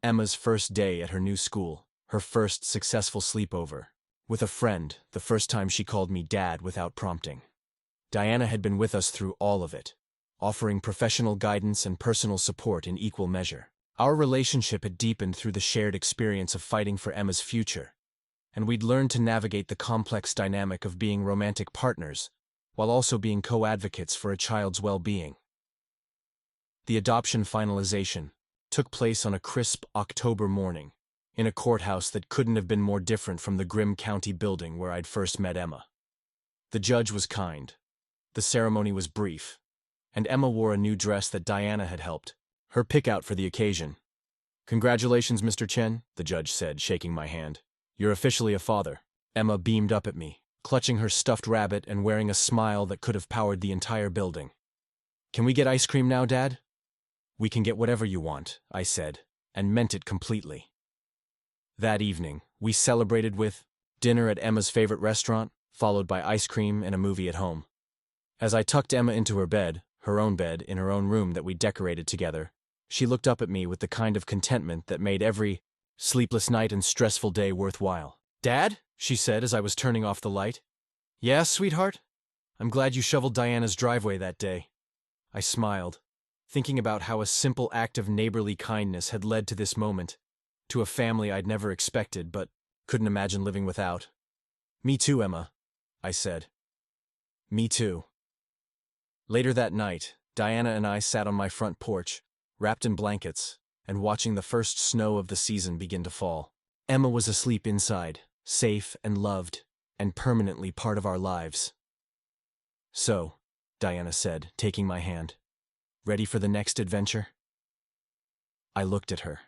Emma's first day at her new school, her first successful sleepover, with a friend, the first time she called me Dad without prompting. Diana had been with us through all of it, offering professional guidance and personal support in equal measure. Our relationship had deepened through the shared experience of fighting for Emma's future, and we'd learned to navigate the complex dynamic of being romantic partners while also being co-advocates for a child's well-being. The adoption finalization took place on a crisp October morning, in a courthouse that couldn't have been more different from the grim county building where I'd first met Emma. The judge was kind. The ceremony was brief, and Emma wore a new dress that Diana had helped her pick out for the occasion. Congratulations, Mr. Chen, the judge said, shaking my hand. You're officially a father. Emma beamed up at me, clutching her stuffed rabbit and wearing a smile that could have powered the entire building. Can we get ice cream now, Dad? We can get whatever you want, I said, and meant it completely. That evening, we celebrated with dinner at Emma's favorite restaurant, followed by ice cream and a movie at home. As I tucked Emma into her bed, her own bed, in her own room that we decorated together, she looked up at me with the kind of contentment that made every sleepless night and stressful day worthwhile. Dad? She said as I was turning off the light. Yeah, sweetheart? I'm glad you shoveled Diana's driveway that day. I smiled, thinking about how a simple act of neighborly kindness had led to this moment, to a family I'd never expected but couldn't imagine living without. Me too, Emma, I said. Me too. Later that night, Diana and I sat on my front porch, wrapped in blankets, and watching the first snow of the season begin to fall. Emma was asleep inside, safe and loved, and permanently part of our lives. So, Diana said, taking my hand, ready for the next adventure? I looked at her.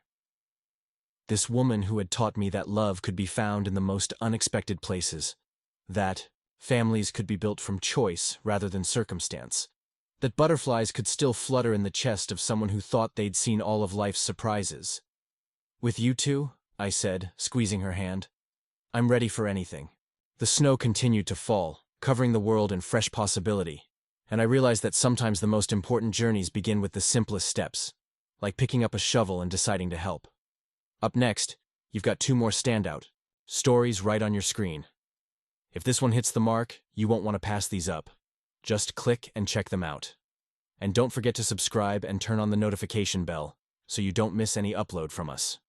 This woman who had taught me that love could be found in the most unexpected places, that families could be built from choice rather than circumstance, that butterflies could still flutter in the chest of someone who thought they'd seen all of life's surprises. With you two, I said, squeezing her hand, I'm ready for anything. The snow continued to fall, covering the world in fresh possibility, and I realized that sometimes the most important journeys begin with the simplest steps, like picking up a shovel and deciding to help. Up next, you've got 2 more standout stories right on your screen. If this one hits the mark, you won't want to pass these up. Just click and check them out. And don't forget to subscribe and turn on the notification bell so you don't miss any upload from us.